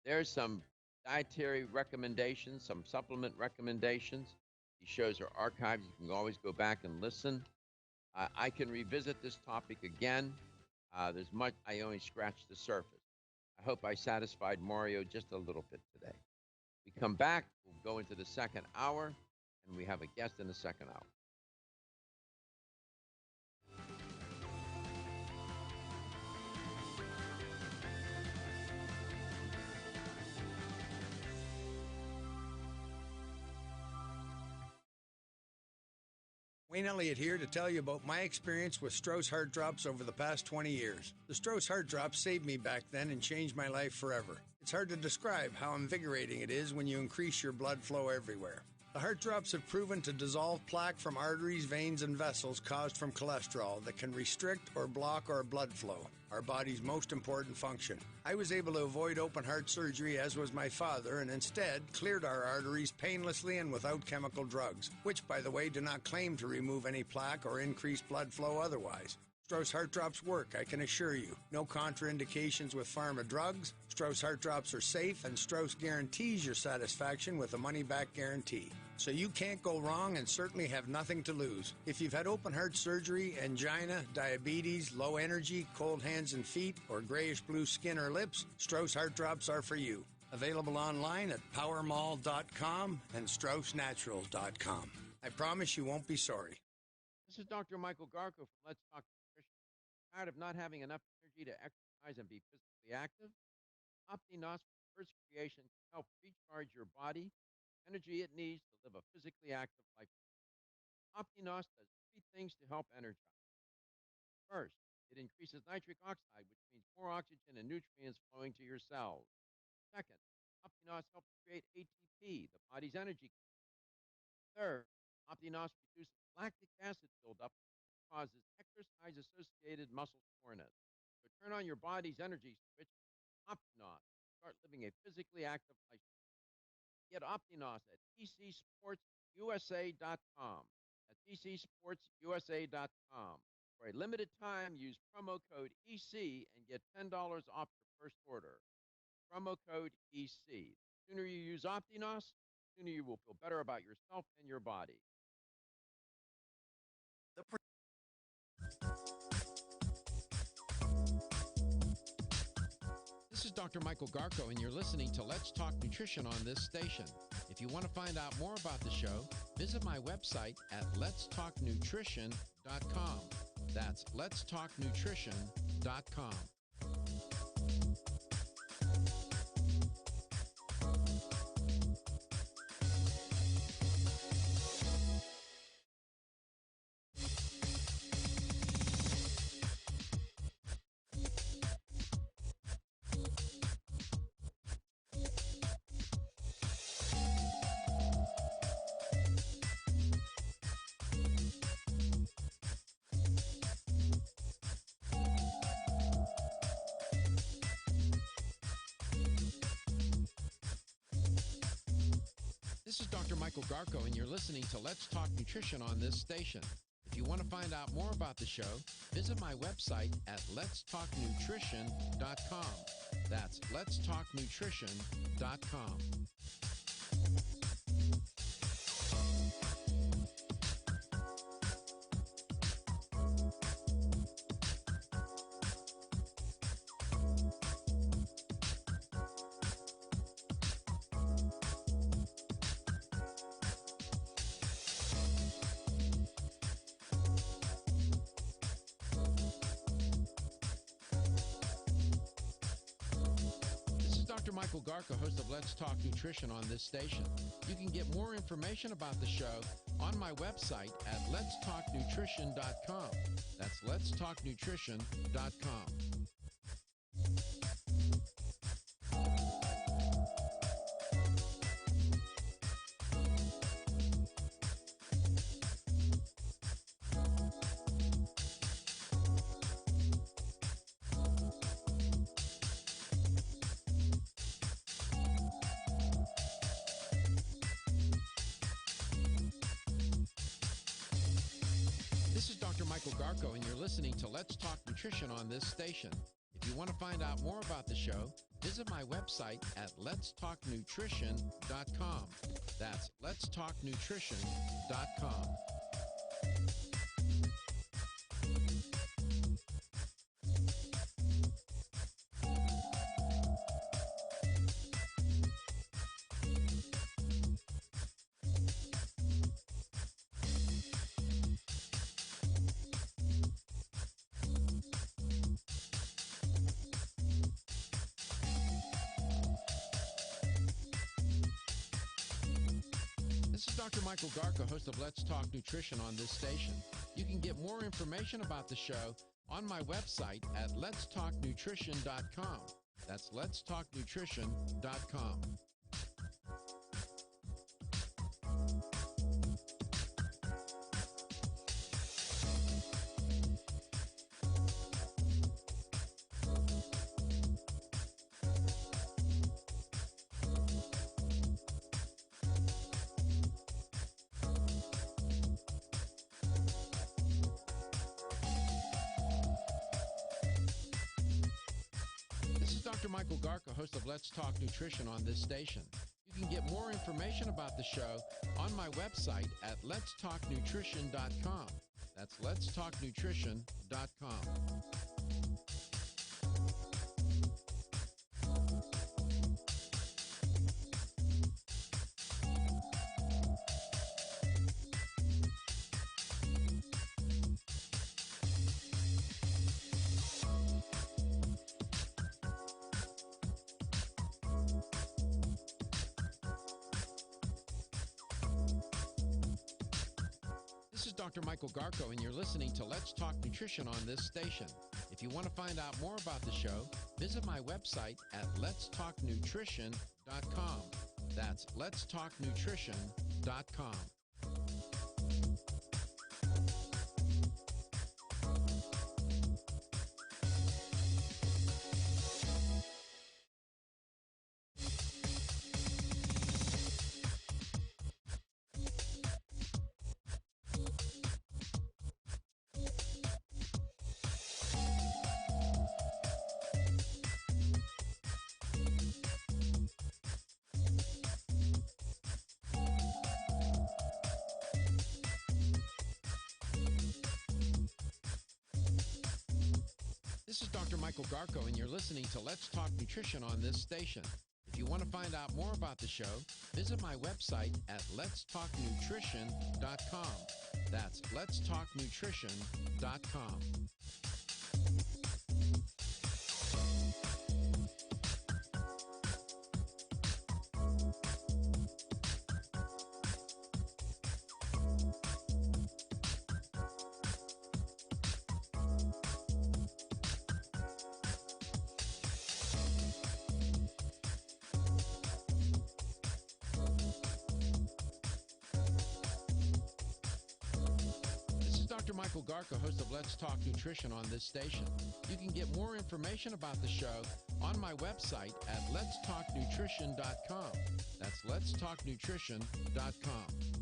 There's some dietary recommendations, some supplement recommendations. These shows are archived. You can always go back and listen. I can revisit this topic again. There's much, I only scratched the surface. I hope I satisfied Mario just a little bit today. We come back, we'll go into the second hour. and we have a guest in the second hour. Wayne Elliott here to tell you about my experience with Strauss Heart Drops over the past 20 years. The Strauss Heart Drops saved me back then and changed my life forever. It's hard to describe how invigorating it is when you increase your blood flow everywhere. The heart drops have proven to dissolve plaque from arteries, veins, and vessels caused from cholesterol that can restrict or block our blood flow, our body's most important function. I was able to avoid open heart surgery, as was my father, and instead cleared our arteries painlessly and without chemical drugs, which, by the way, do not claim to remove any plaque or increase blood flow otherwise. Strauss Heart Drops work, I can assure you. No contraindications with pharma drugs. Strauss Heart Drops are safe, and Strauss guarantees your satisfaction with a money-back guarantee. So you can't go wrong and certainly have nothing to lose. If you've had open heart surgery, angina, diabetes, low energy, cold hands and feet, or grayish-blue skin or lips, Strauss Heart Drops are for you. Available online at powermall.com and straussnaturals.com. I promise you won't be sorry. This is Dr. Michael Garko from Let's Talk Nutrition. Tired of not having enough energy to exercise and be physically active? OptiNos from Earth's creation can help recharge your body, energy it needs to live a physically active life. OptiNos does 3 things to help energize. First, it increases nitric oxide, which means more oxygen and nutrients flowing to your cells. Second, OptiNos helps create ATP, the body's energy. Third, OptiNos reduces lactic acid buildup, which causes exercise-associated muscle soreness. So turn on your body's energy switch, OptiNos. Start living a physically active lifestyle. Get OptiNos at ecsportsusa.com. That's ecsportsusa.com. For a limited time, use promo code EC and get $10 off your first order. Promo code EC. The sooner you use OptiNos, the sooner you will feel better about yourself and your body. This is Dr. Michael Garko, and you're listening to Let's Talk Nutrition on this station. If you want to find out more about the show, visit my website at letstalknutrition.com. That's letstalknutrition.com. This is Dr. Michael Garko, and you're listening to Let's Talk Nutrition on this station. If you want to find out more about the show, visit my website at letstalknutrition.com. That's letstalknutrition.com. Dr. Michael Garko, host of Let's Talk Nutrition on this station. You can get more information about the show on my website at letstalknutrition.com. That's letstalknutrition.com. This is Dr. Michael Garko, and you're listening to Let's Talk Nutrition on this station. If you want to find out more about the show, visit my website at letstalknutrition.com. That's letstalknutrition.com. Dr. Michael Garca, host of Let's Talk Nutrition on this station. You can get more information about the show on my website at letstalknutrition.com. That's letstalknutrition.com. Dr. Michael Garca, host of Let's Talk Nutrition on this station. You can get more information about the show on my website at letstalknutrition.com. That's letstalknutrition.com. This is Dr. Michael Garco, and you're listening to Let's Talk Nutrition on this station. If you want to find out more about the show, visit my website at letstalknutrition.com. That's letstalknutrition.com. This is Dr. Michael Garco, and you're listening to Let's Talk Nutrition on this station. If you want to find out more about the show, visit my website at letstalknutrition.com. That's letstalknutrition.com. Dr. Michael Garca, host of Let's Talk Nutrition on this station. You can get more information about the show on my website at letstalknutrition.com. That's letstalknutrition.com.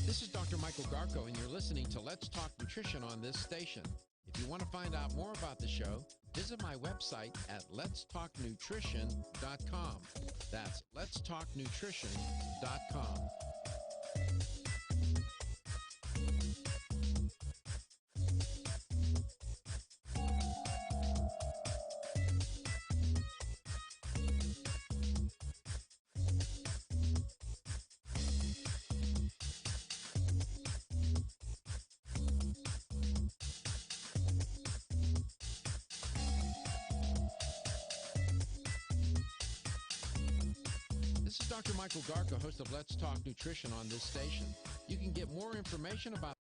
This is Dr. Michael Garco, and you're listening to Let's Talk Nutrition on this station. If you want to find out more about the show, visit my website at letstalknutrition.com. That's letstalknutrition.com. This is Dr. Michael Garca, host of Let's Talk Nutrition on this station. You can get more information about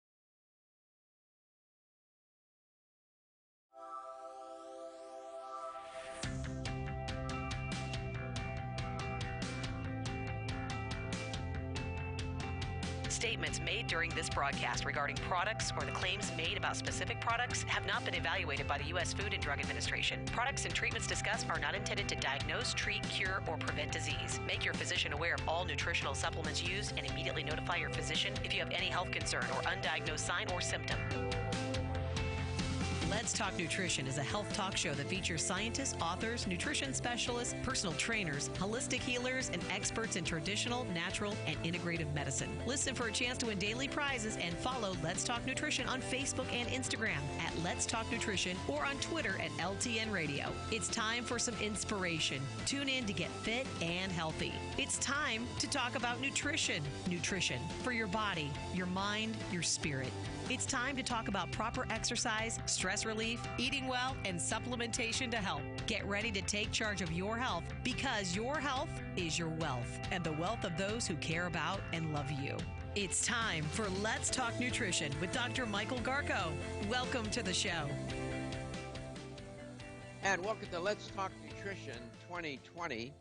Statements made during this broadcast regarding products or the claims made about specific products have not been evaluated by the U.S. Food and Drug Administration. Products and treatments discussed are not intended to diagnose, treat, cure, or prevent disease. Make your physician aware of all nutritional supplements used and immediately notify your physician if you have any health concern or undiagnosed sign or symptom. Let's Talk Nutrition is a health talk show that features scientists, authors, nutrition specialists, personal trainers, holistic healers, and experts in traditional, natural, and integrative medicine. Listen for a chance to win daily prizes and follow Let's Talk Nutrition on Facebook and Instagram at Let's Talk Nutrition or on Twitter at LTN Radio. It's time for some inspiration. Tune in to get fit and healthy. It's time to talk about nutrition. Nutrition for your body, your mind, your spirit. It's time to talk about proper exercise, stress relief, eating well, and supplementation to help. Get ready to take charge of your health because your health is your wealth and the wealth of those who care about and love you. It's time for Let's Talk Nutrition with Dr. Michael Garko. Welcome to the show. And welcome to Let's Talk Nutrition 2020.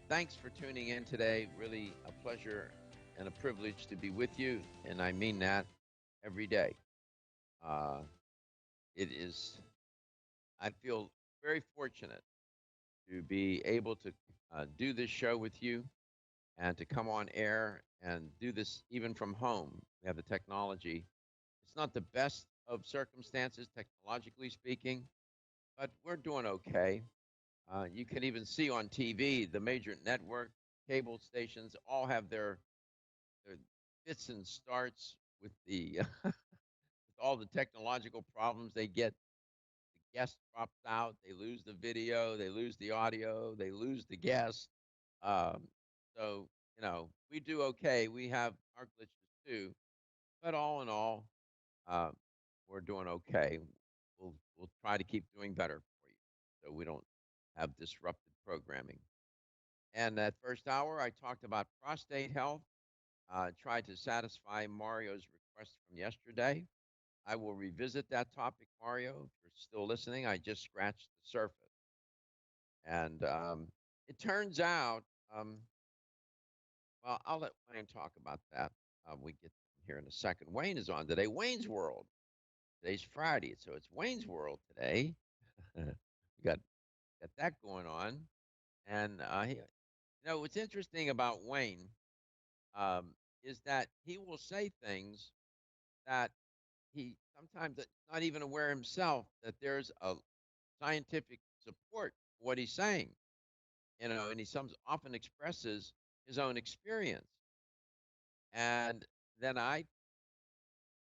Thanks for tuning in today. Really a pleasure and a privilege to be with you, and I mean that every day. I feel very fortunate to be able to do this show with you and to come on air and do this even from home. We have the technology. It's not the best of circumstances, technologically speaking, but we're doing okay. You can even see on TV, the major network, cable stations all have their fits and starts with the with all the technological problems they get. The guest drops out, they lose the video, they lose the audio, they lose the guest. Um, so, we do okay. We have our glitches too, but all in all, uh, we're doing okay. We'll try to keep doing better for you so we don't have disrupted programming. And that first hour, I talked about prostate health, tried to satisfy Mario's request from yesterday. I will revisit that topic, Mario. If you're still listening, I just scratched the surface. And it turns out, well, I'll let Wayne talk about that. We get here in a second. Wayne is on today. Wayne's World. Today's Friday, so it's Wayne's World today. we got that going on. And, what's interesting about Wayne is that he will say things that he sometimes is not even aware himself that there's a scientific support for what he's saying, and he often expresses his own experience. And then I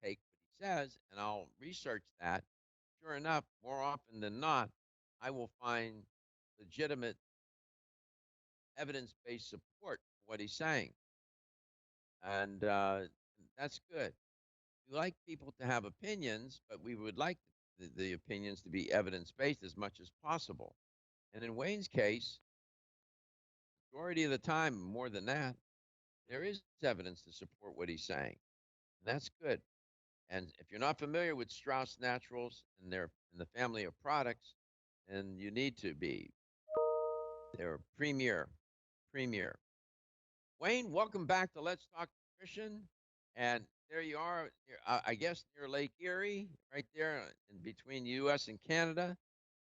take what he says and I'll research that. Sure enough, more often than not, I will find legitimate evidence-based support for what he's saying. And that's good. We like people to have opinions, but we would like the opinions to be evidence-based as much as possible. And in Wayne's case, majority of the time, more than that, there is evidence to support what he's saying. And that's good. And if you're not familiar with Strauss Naturals and the family of products, then you need to be. They're premier. Wayne, welcome back to Let's Talk Nutrition. And there you are, I guess near Lake Erie, right there in between U.S. and Canada.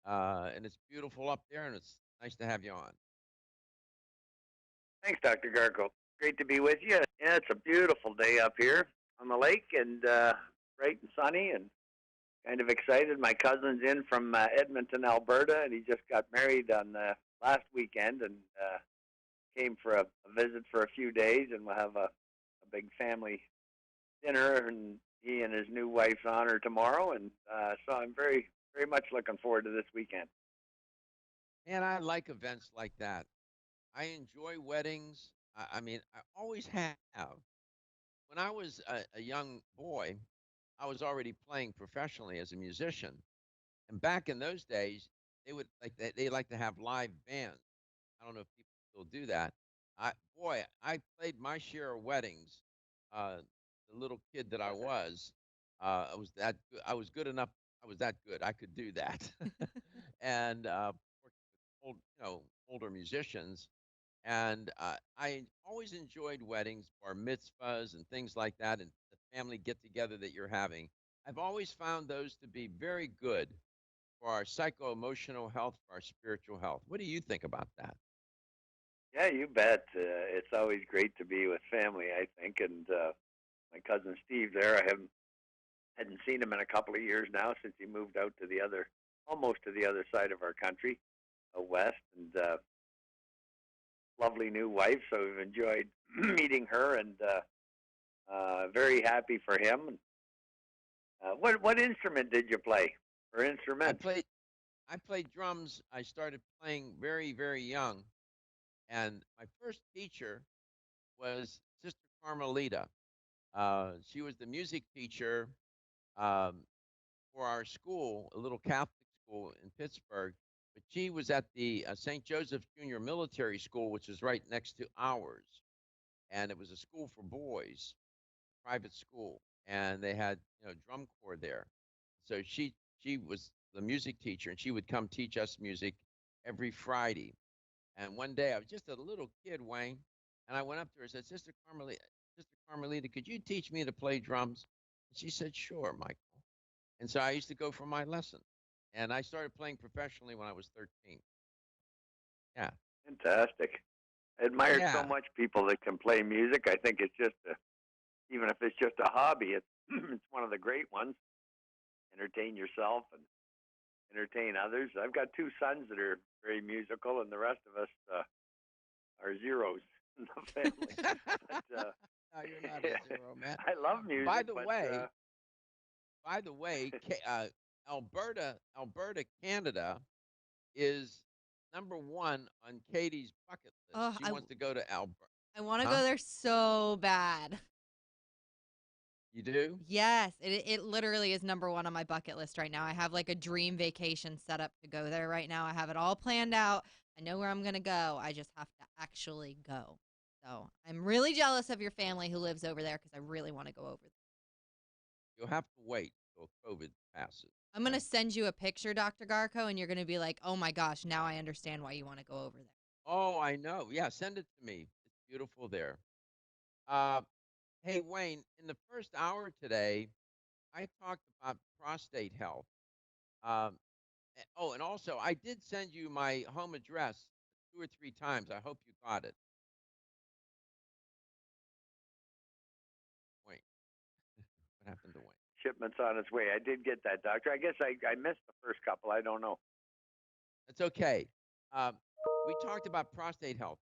And it's beautiful up there, and it's nice to have you on. Thanks, Dr. Garko. Great to be with you. Yeah, it's a beautiful day up here on the lake, and bright and sunny, and kind of excited. My cousin's in from Edmonton, Alberta, and he just got married on last weekend, and came for a visit for a few days, and we'll have a big family dinner, and he and his new wife's honor tomorrow, and so I'm very, very much looking forward to this weekend. And I like events like that. I enjoy weddings. I mean, I always have. When I was a young boy, I was already playing professionally as a musician. And back in those days, they like to have live bands. I don't know if people still do that. I played my share of weddings. The little kid that I was that good. I was good enough. I was that good. I could do that. And worked with older musicians. And I always enjoyed weddings, bar mitzvahs, and things like that, and the family get-together that you're having. I've always found those to be very good for our psycho-emotional health, for our spiritual health. What do you think about that? Yeah, you bet. It's always great to be with family, I think. And my cousin Steve there, I haven't Hadn't seen him in a couple of years now since he moved out to almost to the other side of our country, west, and lovely new wife. So we've enjoyed meeting her, and very happy for him. What instrument did you play? Or instrument? I played drums. I started playing very, very young, and my first teacher was Sister Carmelita. She was the music teacher for our school, a little Catholic school in Pittsburgh. But she was at the St. Joseph Junior Military School, which is right next to ours, and it was a school for boys, private school, and they had drum corps there. So she was the music teacher, and she would come teach us music every Friday. And one day I was just a little kid, Wayne, and I went up to her and said, Sister Carmelita, could you teach me to play drums? And she said, sure, Michael. And so I used to go for my lesson, and I started playing professionally when I was 13. Yeah. Fantastic. I admire so much people that can play music. I think it's just even if it's just a hobby, it's it's one of the great ones. Entertain yourself and entertain others. I've got two sons that are very musical, and the rest of us are zeros in the family. But, no, you're not a zero, man. I love music. By the way, Alberta, Canada is number one on Katie's bucket list. She wants to go to Alberta. I want to go there so bad. You do? Yes, it literally is number one on my bucket list right now. I have like a dream vacation set up to go there right now. I have it all planned out. I know where I'm going to go. I just have to actually go. So I'm really jealous of your family who lives over there because I really want to go over there. You'll have to wait till COVID passes. I'm going to send you a picture, Dr. Garko, and you're going to be like, oh my gosh, now I understand why you want to go over there. Oh, I know. Yeah, send it to me. It's beautiful there. Hey, Wayne, in the first hour today, I talked about prostate health. And also, I did send you my home address 2 or 3 times. I hope you got it. Wayne. What happened to Wayne? Shipment's on its way. I did get that, doctor. I guess I missed the first couple. I don't know. It's okay. We talked about prostate health.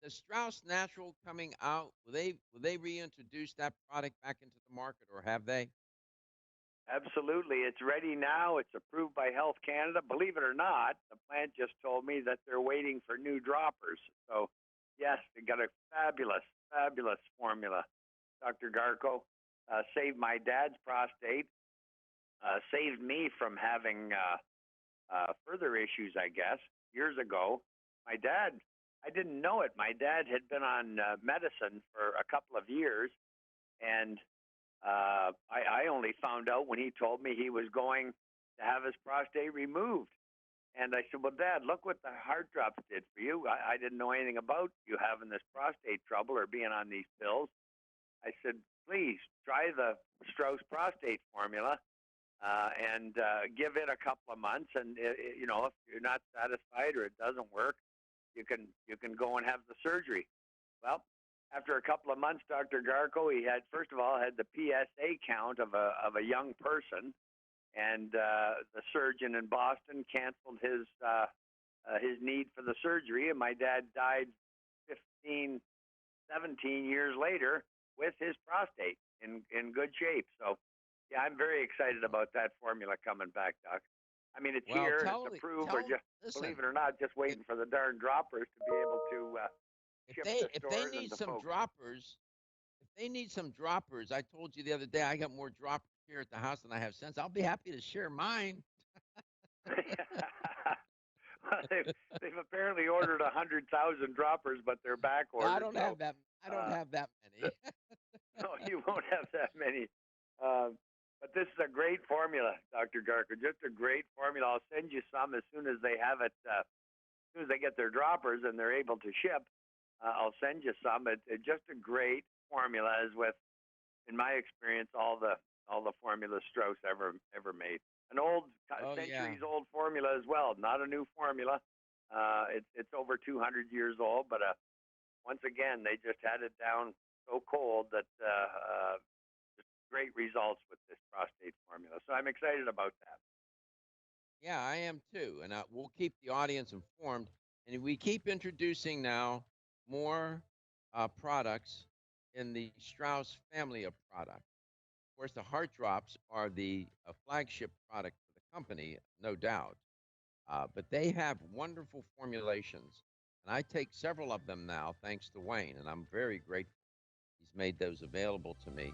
The Strauss Natural coming out, will they reintroduce that product back into the market, or have they? Absolutely. It's ready now. It's approved by Health Canada. Believe it or not, the plant just told me that they're waiting for new droppers. So, yes, they got a fabulous, fabulous formula. Dr. Garko saved my dad's prostate, saved me from having further issues, I guess, years ago. My dad, I didn't know it. My dad had been on medicine for a couple of years, and I only found out when he told me he was going to have his prostate removed. And I said, well, Dad, look what the heart drops did for you. I didn't know anything about you having this prostate trouble or being on these pills. I said, please try the Strauss prostate formula and give it a couple of months. And, if you're not satisfied or it doesn't work, you can go and have the surgery. Well, after a couple of months, Dr. Garko, he had, first of all, had the PSA count of a young person, and the surgeon in Boston canceled his need for the surgery, and my dad died 15, 17 years later with his prostate in good shape. So, yeah, I'm very excited about that formula coming back, Doc. I mean, it's here, it's approved, believe it or not, just waiting for the darn droppers to be able to if they need some droppers, I told you the other day I got more droppers here at the house than I have since. I'll be happy to share mine. Well, they've apparently ordered 100,000 droppers, but they're back ordered. I don't have that. I don't have that many. No, you won't have that many. But this is a great formula, Dr. Garker. Just a great formula. I'll send you some as soon as they have it. As soon as they get their droppers and they're able to ship, I'll send you some. It's just a great formula, as with, in my experience, all the formulas Strauss ever made. An old, centuries old formula as well. Not a new formula. It's over 200 years old, but once again, they just had it down so cold that great results with this prostate formula. So I'm excited about that. Yeah, I am too. And we'll keep the audience informed. And we keep introducing now more products in the Strauss family of products. Of course, the heart drops are the flagship product for the company, no doubt. But they have wonderful formulations. And I take several of them now, thanks to Wayne. And I'm very grateful. He's made those available to me.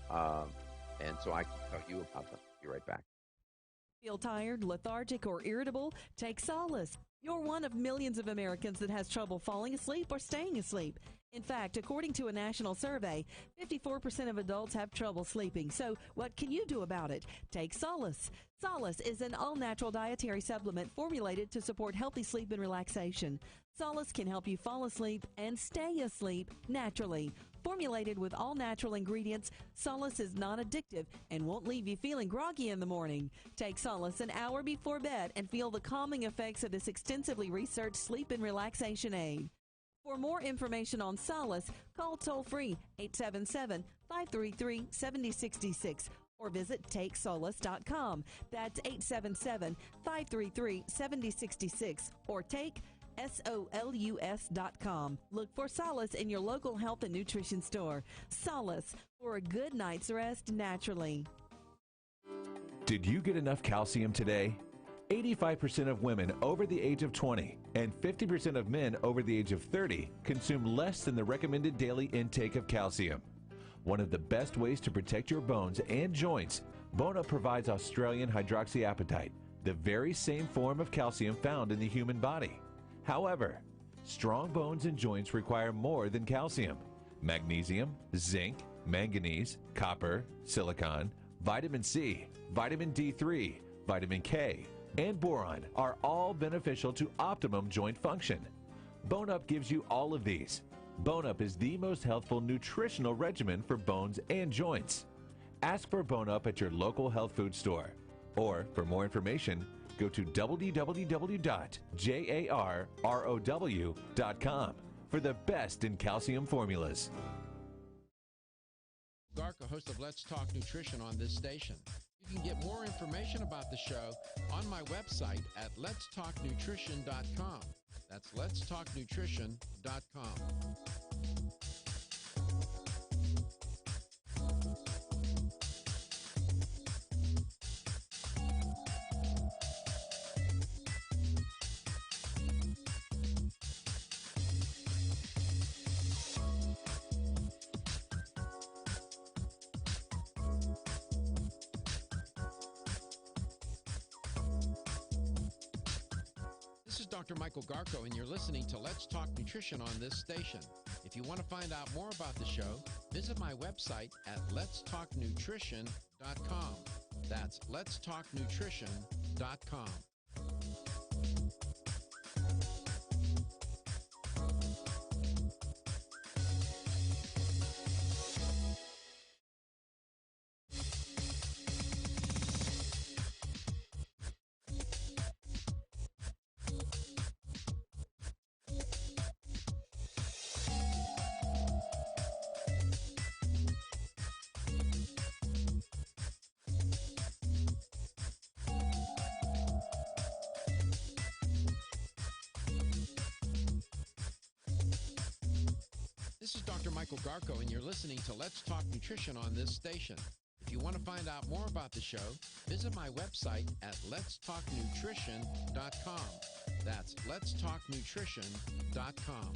And so I can tell you about them. Be right back. Feel tired, lethargic, or irritable? Take Solace. You're one of millions of Americans that has trouble falling asleep or staying asleep. In fact, according to a national survey, 54% of adults have trouble sleeping. So what can you do about it? Take Solace. Solace is an all-natural dietary supplement formulated to support healthy sleep and relaxation. Solace can help you fall asleep and stay asleep naturally. Formulated with all-natural ingredients, Solace is not addictive and won't leave you feeling groggy in the morning. Take Solace an hour before bed and feel the calming effects of this extensively researched sleep and relaxation aid. For more information on Solace, call toll-free 877-533-7066 or visit TakeSolace.com. That's 877-533-7066 or take SOLUS.com. Look for Solace in your local health and nutrition store. Solace, for a good night's rest naturally. Did you get enough calcium today? 85% of women over the age of 20 and 50% of men over the age of 30 consume less than the recommended daily intake of calcium. One of the best ways to protect your bones and joints, Bone Up provides Australian hydroxyapatite, the very same form of calcium found in the human body. However, strong bones and joints require more than calcium. Magnesium, zinc, manganese, copper, silicon, vitamin C, vitamin D3, vitamin K, and boron are all beneficial to optimum joint function. Bone Up gives you all of these. Bone Up is the most healthful nutritional regimen for bones and joints. Ask for Bone Up at your local health food store. Or, for more information, go to www.jarrow.com for the best in calcium formulas. Garca, host of Let's Talk Nutrition on this station. You can get more information about the show on my website at letstalknutrition.com. That's letstalknutrition.com. This is Dr. Michael Garco, and you're listening to Let's Talk Nutrition on this station. If you want to find out more about the show, visit my website at letstalknutrition.com. That's letstalknutrition.com. This is Dr. Michael Garco, and you're listening to Let's Talk Nutrition on this station. If you want to find out more about the show, visit my website at letstalknutrition.com. That's letstalknutrition.com.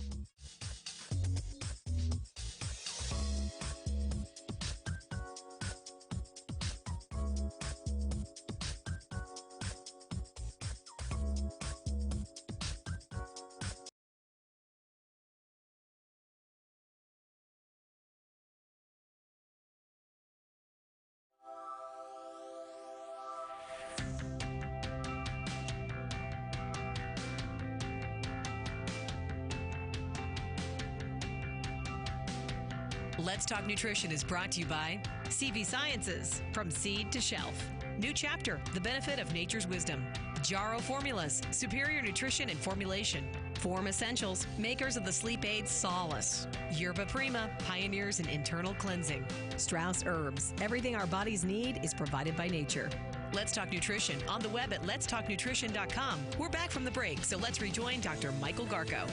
Let's Talk Nutrition is brought to you by CV Sciences, from seed to shelf. New Chapter, the benefit of nature's wisdom. Jarrow Formulas, superior nutrition and formulation. Form Essentials, makers of the sleep aid Solace. Yerba Prima, pioneers in internal cleansing. Strauss Herbs, everything our bodies need is provided by nature. Let's Talk Nutrition on the web at letstalknutrition.com. We're back from the break, so let's rejoin Dr. Michael Garko.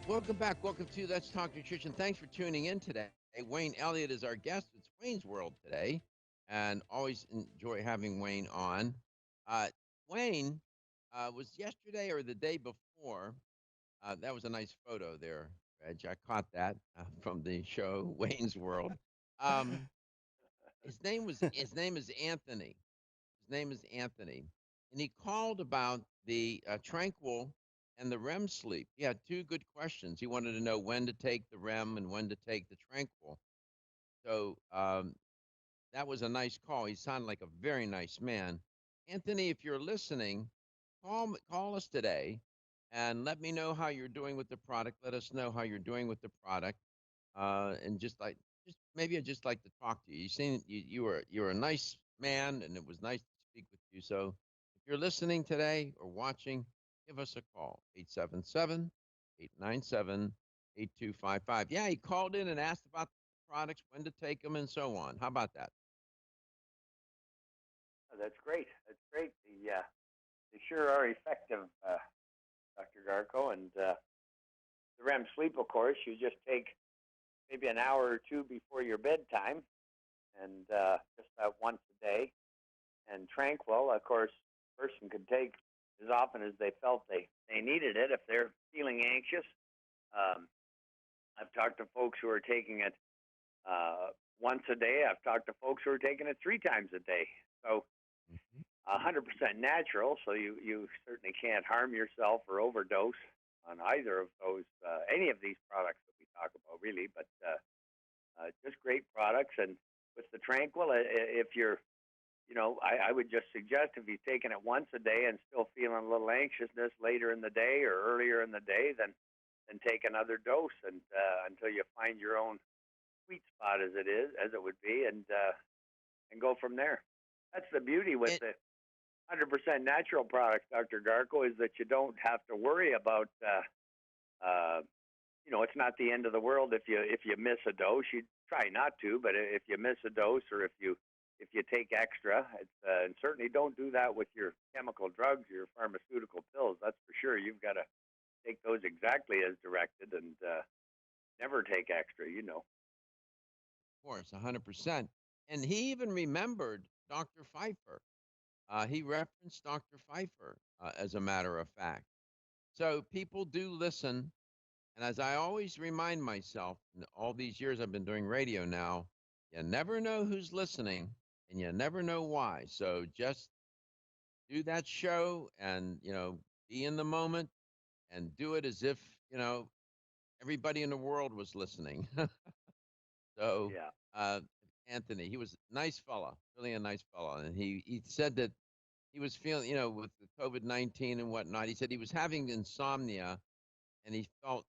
Welcome back. Welcome to Let's Talk Nutrition. Thanks for tuning in today. Wayne Elliott is our guest. It's Wayne's World today, and always enjoy having Wayne on. Wayne was yesterday or the day before. That was a nice photo there, Reg. I caught that from the show Wayne's World. His name is Anthony. His name is Anthony, and he called about the Tranquil and the REM sleep. He had two good questions. He wanted to know when to take the REM and when to take the Tranquil. So that was a nice call. He sounded like a very nice man. Anthony, if you're listening, call us today and let me know how you're doing with the product. Let us know how you're doing with the product, and maybe I'd just like to talk to you. You were a nice man, and it was nice to speak with you. So if you're listening today or watching, give us a call, 877-897-8255. Yeah, he called in and asked about the products, when to take them, and so on. How about that? Oh, that's great. That's great. They sure are effective, Dr. Garko. And the REM sleep, of course, you just take maybe an hour or two before your bedtime, and just once a day. And Tranquil, of course, a person could take as often as they felt they needed it if they're feeling anxious. I've talked to folks who are taking it once a day. I've talked to folks who are taking it 3 times a day. So 100% natural, so you certainly can't harm yourself or overdose on either of those, any of these products that we talk about, really. But just great products. And with the Tranquil, if you're, I would just suggest if you've taken it once a day and still feeling a little anxiousness later in the day or earlier in the day, then take another dose and until you find your own sweet spot, as it would be, and go from there. That's the beauty with the 100% natural products, Dr. Garko, is that you don't have to worry about. It's not the end of the world if you miss a dose. You try not to, but if you miss a dose or if you take extra, and certainly don't do that with your chemical drugs, your pharmaceutical pills. That's for sure. You've got to take those exactly as directed and never take extra. Of course, 100%. And he even remembered Dr. Pfeiffer. He referenced Dr. Pfeiffer, as a matter of fact. So people do listen. And as I always remind myself, in all these years I've been doing radio now, you never know who's listening and you never know why. So just do that show and, be in the moment and do it as if, everybody in the world was listening. So, yeah. Anthony, he was a nice fella, really a nice fella. And he said that he was feeling, with the COVID-19 and whatnot, he said he was having insomnia and he felt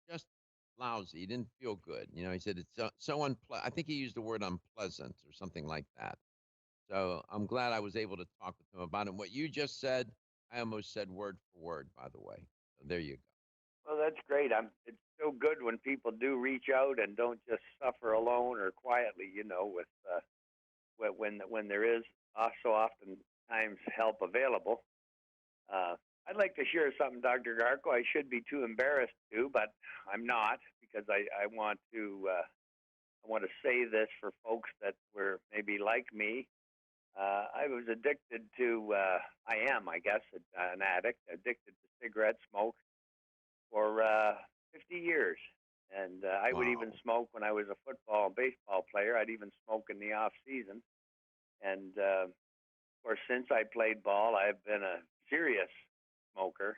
just lousy. He didn't feel good. He said it's so unpleasant. I think he used the word unpleasant or something like that. So I'm glad I was able to talk with him about it. What you just said, I almost said word for word, by the way. So there you go. Well, that's great. It's so good when people do reach out and don't just suffer alone or quietly, with when there is so often times help available. I'd like to share something, Dr. Garko. I should be too embarrassed to, but I'm not, because I want to say this for folks that were maybe like me. I was addicted to, I am, I guess, an addict, addicted to cigarette smoke for 50 years. And I would even smoke when I was a football and baseball player. I'd even smoke in the off season. And of course, since I played ball, I've been a serious smoker.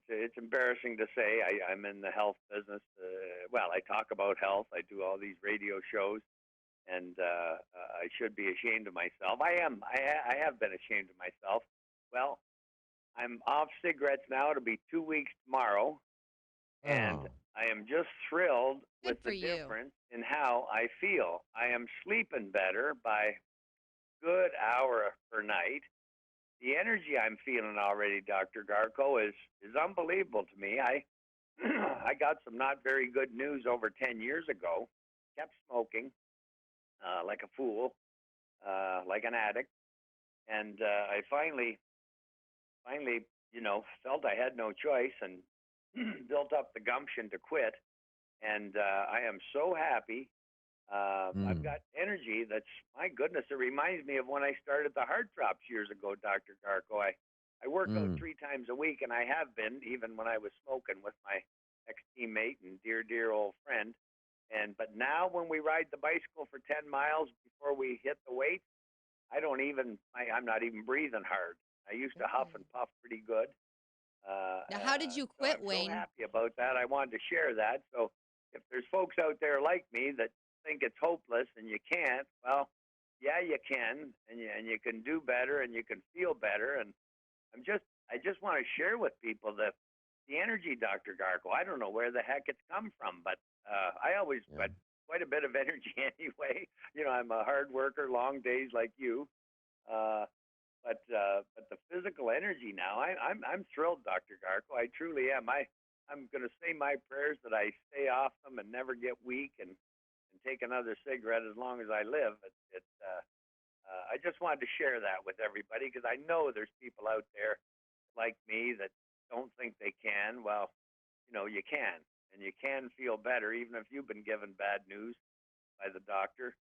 It's embarrassing to say I'm in the health business. I talk about health. I do all these radio shows, and I should be ashamed of myself. I am. I have been ashamed of myself. Well, I'm off cigarettes now. It'll be 2 weeks tomorrow, and I am just thrilled with the difference in how I feel. I am sleeping better by a good hour per night. the energy I'm feeling already, Dr. Garko, is unbelievable to me. I I got some not very good news over 10 years ago. Kept smoking like a fool, like an addict, and I finally, felt I had no choice and built up the gumption to quit. And I am so happy. I've got energy that's, my goodness, it reminds me of when I started the heart drops years ago, Dr. Garko. I work out 3 times a week, and I have been, even when I was smoking with my ex-teammate and dear old friend. But now when we ride the bicycle for 10 miles before we hit the weights, I'm not even breathing hard. I used to huff and puff pretty good. Now, how did you quit, so I'm Wayne? so happy about that. I wanted to share that. So if there's folks out there like me that think it's hopeless and you can't, well, yeah, you can, and you can do better, and you can feel better. And I just want to share with people the energy, Dr. Garko. I don't know where the heck it's come from, but I always got quite a bit of energy anyway. I'm a hard worker, long days like you. But the physical energy now, I'm thrilled, Dr. Garko. I truly am. I'm going to say my prayers that I stay off them and never get weak and take another cigarette as long as I live. I just wanted to share that with everybody because I know there's people out there like me that don't think they can. Well, you can, and you can feel better even if you've been given bad news by the doctor.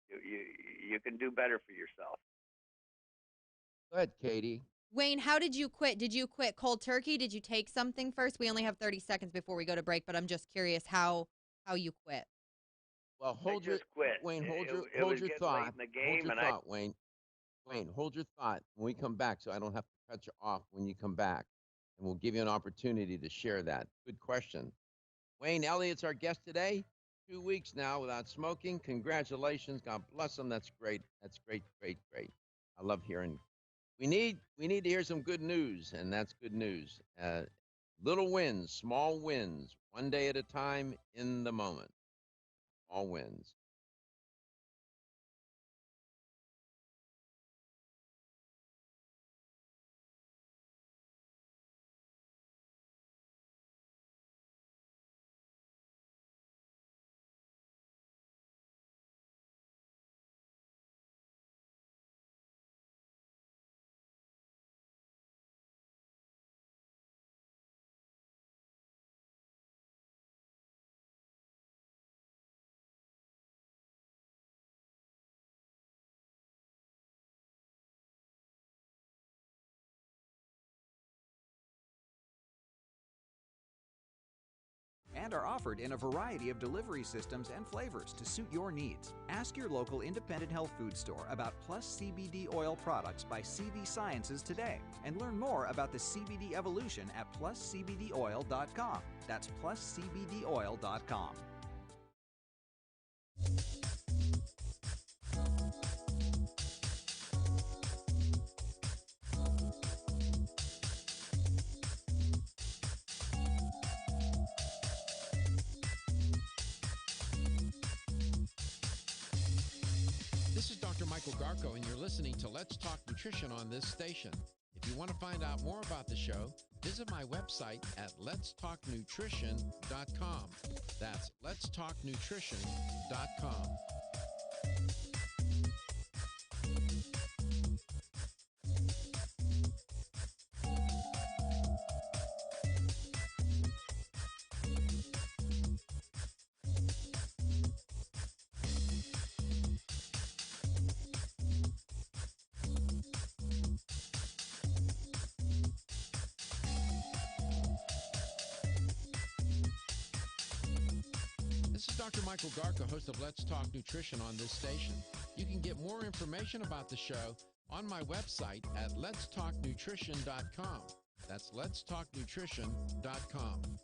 You can do better for yourself. Go ahead, Katie. Wayne, how did you quit? Did you quit cold turkey? Did you take something first? We only have 30 seconds before we go to break, but I'm just curious how you quit. Well, Wayne, hold your thought. Hold your thought, Wayne. Wayne, hold your thought when we come back so I don't have to cut you off when you come back. And we'll give you an opportunity to share that. Good question. Wayne Elliott's our guest today. 2 weeks now without smoking. Congratulations. God bless him. That's great. That's great. I love hearing. We need to hear some good news, and that's good news. Little wins, small wins, one day at a time in the moment. All wins. And are offered in a variety of delivery systems and flavors to suit your needs. Ask your local independent health food store about Plus CBD oil products by CV Sciences today and learn more about the CBD evolution at pluscbdoil.com. That's pluscbdoil.com. This is Dr. Michael Garko, and you're listening to Let's Talk Nutrition on this station. If you want to find out more about the show, visit my website at letstalknutrition.com. That's letstalknutrition.com. This is Dr. Michael Garko, host of Let's Talk Nutrition on this station. You can get more information about the show on my website at letstalknutrition.com. That's letstalknutrition.com.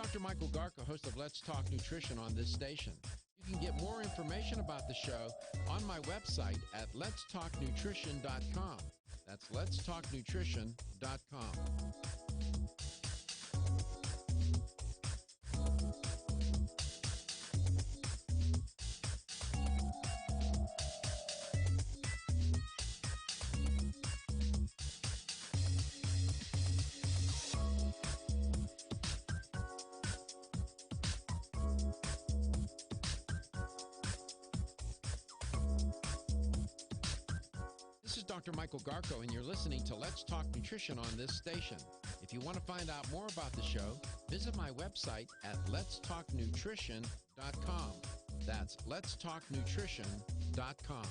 Dr. Michael Garca, host of Let's Talk Nutrition on this station. You can get more information about the show on my website at letstalknutrition.com. That's letstalknutrition.com. This is Dr. Michael Garco, and you're listening to Let's Talk Nutrition on this station. If you want to find out more about the show, visit my website at letstalknutrition.com. That's letstalknutrition.com.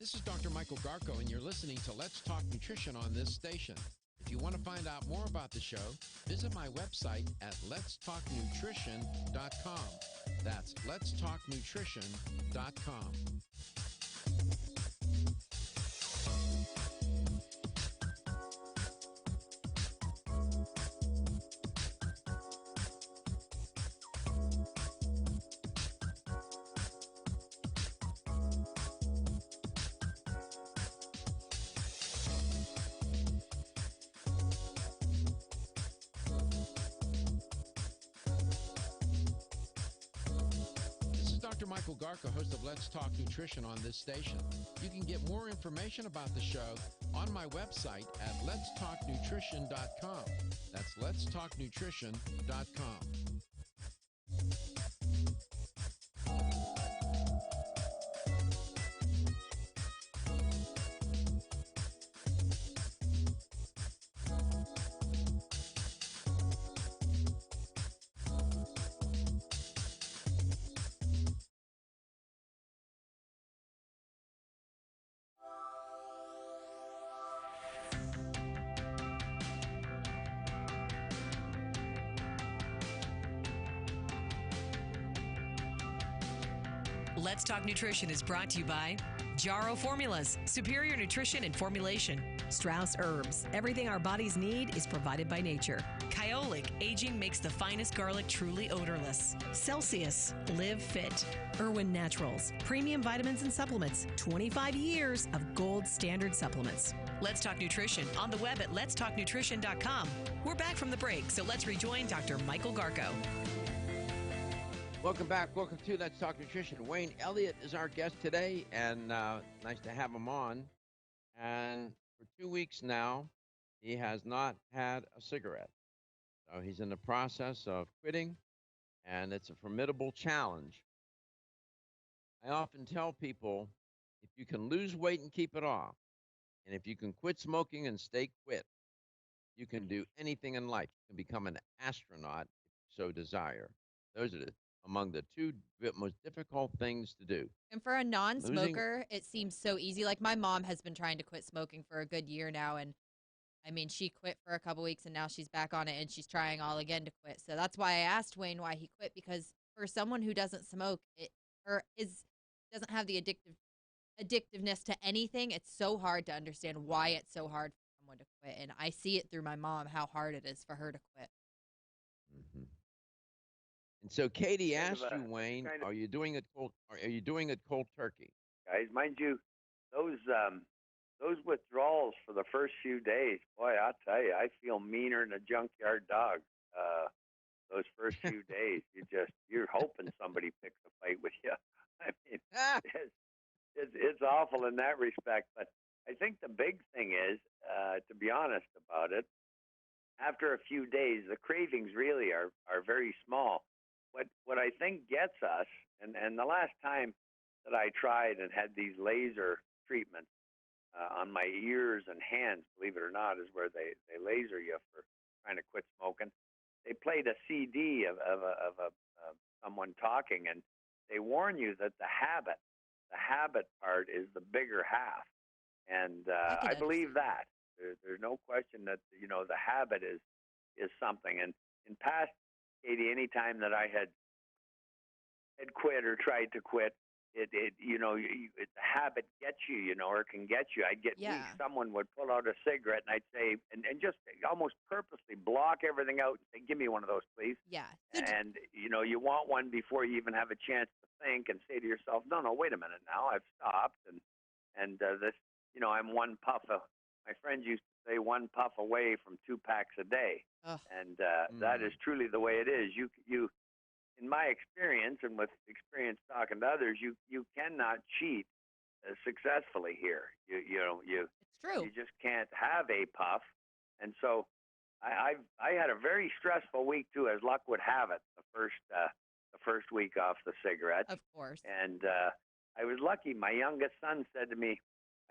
This is Dr. Michael Garco, and you're listening to Let's Talk Nutrition on this station. If you want to find out more about the show, visit my website at letstalknutrition.com. That's letstalknutrition.com. Dr. Michael Garca, host of Let's Talk Nutrition on this station. You can get more information about the show on my website at letstalknutrition.com. That's letstalknutrition.com. Let's Talk Nutrition is brought to you by Jarrow Formulas, superior nutrition and formulation. Strauss Herbs, everything our bodies need is provided by nature. Kyolic, aging makes the finest garlic truly odorless. Celsius, live fit. Irwin Naturals, premium vitamins and supplements. 25 years of gold standard supplements. Let's Talk Nutrition on the web at letstalknutrition.com. We're back from the break, so let's rejoin Dr. Michael Garco. Welcome back. Welcome to Let's Talk Nutrition. Wayne Elliott is our guest today, and nice to have him on. And for 2 weeks now, he has not had a cigarette. So he's in the process of quitting, and it's a formidable challenge. I often tell people, if you can lose weight and keep it off, and if you can quit smoking and stay quit, you can do anything in life. You can become an astronaut if you so desire. Those are among the two most difficult things to do. And for a non-smoker, it seems so easy. Like, my mom has been trying to quit smoking for a good year now, and I mean, she quit for a couple weeks, and now she's back on it, and she's trying all again to quit. So that's why I asked Wayne why he quit, because for someone who doesn't smoke, doesn't have the addictiveness to anything, it's so hard to understand why it's so hard for someone to quit. And I see it through my mom, how hard it is for her to quit. Mm-hmm. And so Katie asked you, Wayne, are you doing it cold turkey? Guys, mind you, those withdrawals for the first few days, boy, I'll tell you, I feel meaner than a junkyard dog. Those first few days, you're hoping somebody picks a fight with you. I mean, it's awful in that respect. But I think the big thing is, to be honest about it, after a few days, the cravings really are very small. What I think gets us, and the last time that I tried and had these laser treatments, on my ears and hands, believe it or not, is where they laser you for trying to quit smoking. They played a CD of someone talking, and they warn you that the habit part is the bigger half. And I believe that. There's no question that, the habit is something. And in past, Katie, any time that I had quit or tried to quit, the habit gets you, or it can get you. I'd get weak. Someone would pull out a cigarette, and I'd say, and just almost purposely block everything out and say, give me one of those, please. Yeah. And, you want one before you even have a chance to think and say to yourself, no, wait a minute now, I've stopped. And this, I'm one puff. My friends used to say 1 puff away from 2 packs a day. Ugh. And that is truly the way it is. You in my experience and with experience talking to others, you cannot cheat successfully here. It's true. You just can't have a puff. And so I had a very stressful week too, as luck would have it. The first week off the cigarettes. Of course. And I was lucky. My youngest son said to me,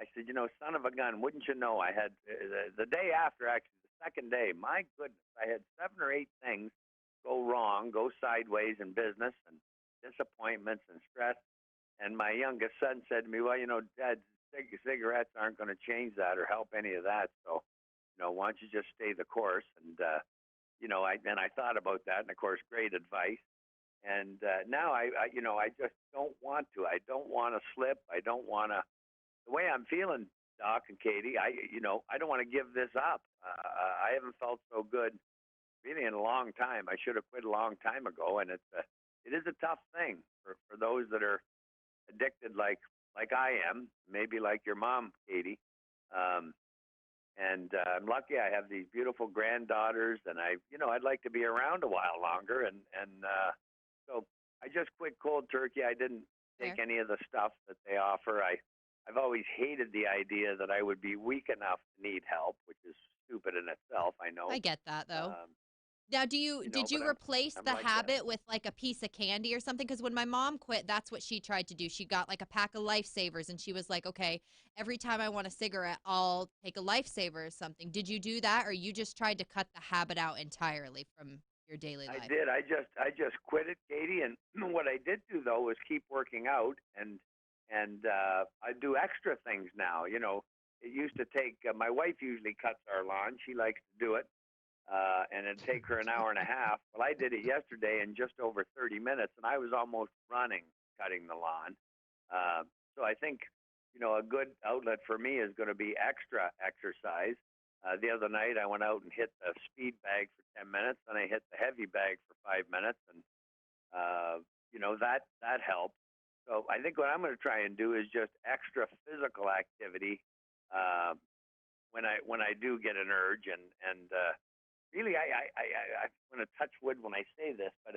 I said, son of a gun, wouldn't you know, I had the day after, actually the second day, my goodness, I had 7 or 8 things go wrong, go sideways in business and disappointments and stress. And my youngest son said to me, well, Dad, cigarettes aren't going to change that or help any of that. So, why don't you just stay the course? And, I thought about that. And of course, great advice. And now I just don't want to. I don't want to slip. I don't want to. The way I'm feeling, Doc and Katie, I don't want to give this up. I haven't felt so good really in a long time. I should have quit a long time ago, and it is a tough thing for those that are addicted like I am, maybe like your mom, Katie. And I'm lucky I have these beautiful granddaughters, and I'd like to be around a while longer, and so I just quit cold turkey. I didn't take any of the stuff that they offer. I've always hated the idea that I would be weak enough to need help, which is stupid in itself. I know. I get that though. Now, did you replace I'm the like habit that. with like a piece of candy or something? Because when my mom quit, that's what she tried to do. She got like a pack of Lifesavers, and she was like, okay, every time I want a cigarette, I'll take a Lifesaver or something. Did you do that, or you just tried to cut the habit out entirely from your daily life? I did. I just quit it, Katie. And what I did do though was keep working out, and I do extra things now. It used to take my wife usually cuts our lawn. She likes to do it. And it'd take her an hour and a half. Well, I did it yesterday in just over 30 minutes, and I was almost running, cutting the lawn. So I think, a good outlet for me is going to be extra exercise. The other night, I went out and hit the speed bag for 10 minutes, and I hit the heavy bag for 5 minutes, and, that helped. So I think what I'm going to try and do is just extra physical activity when I do get an urge, and really, I'm going to touch wood when I say this, but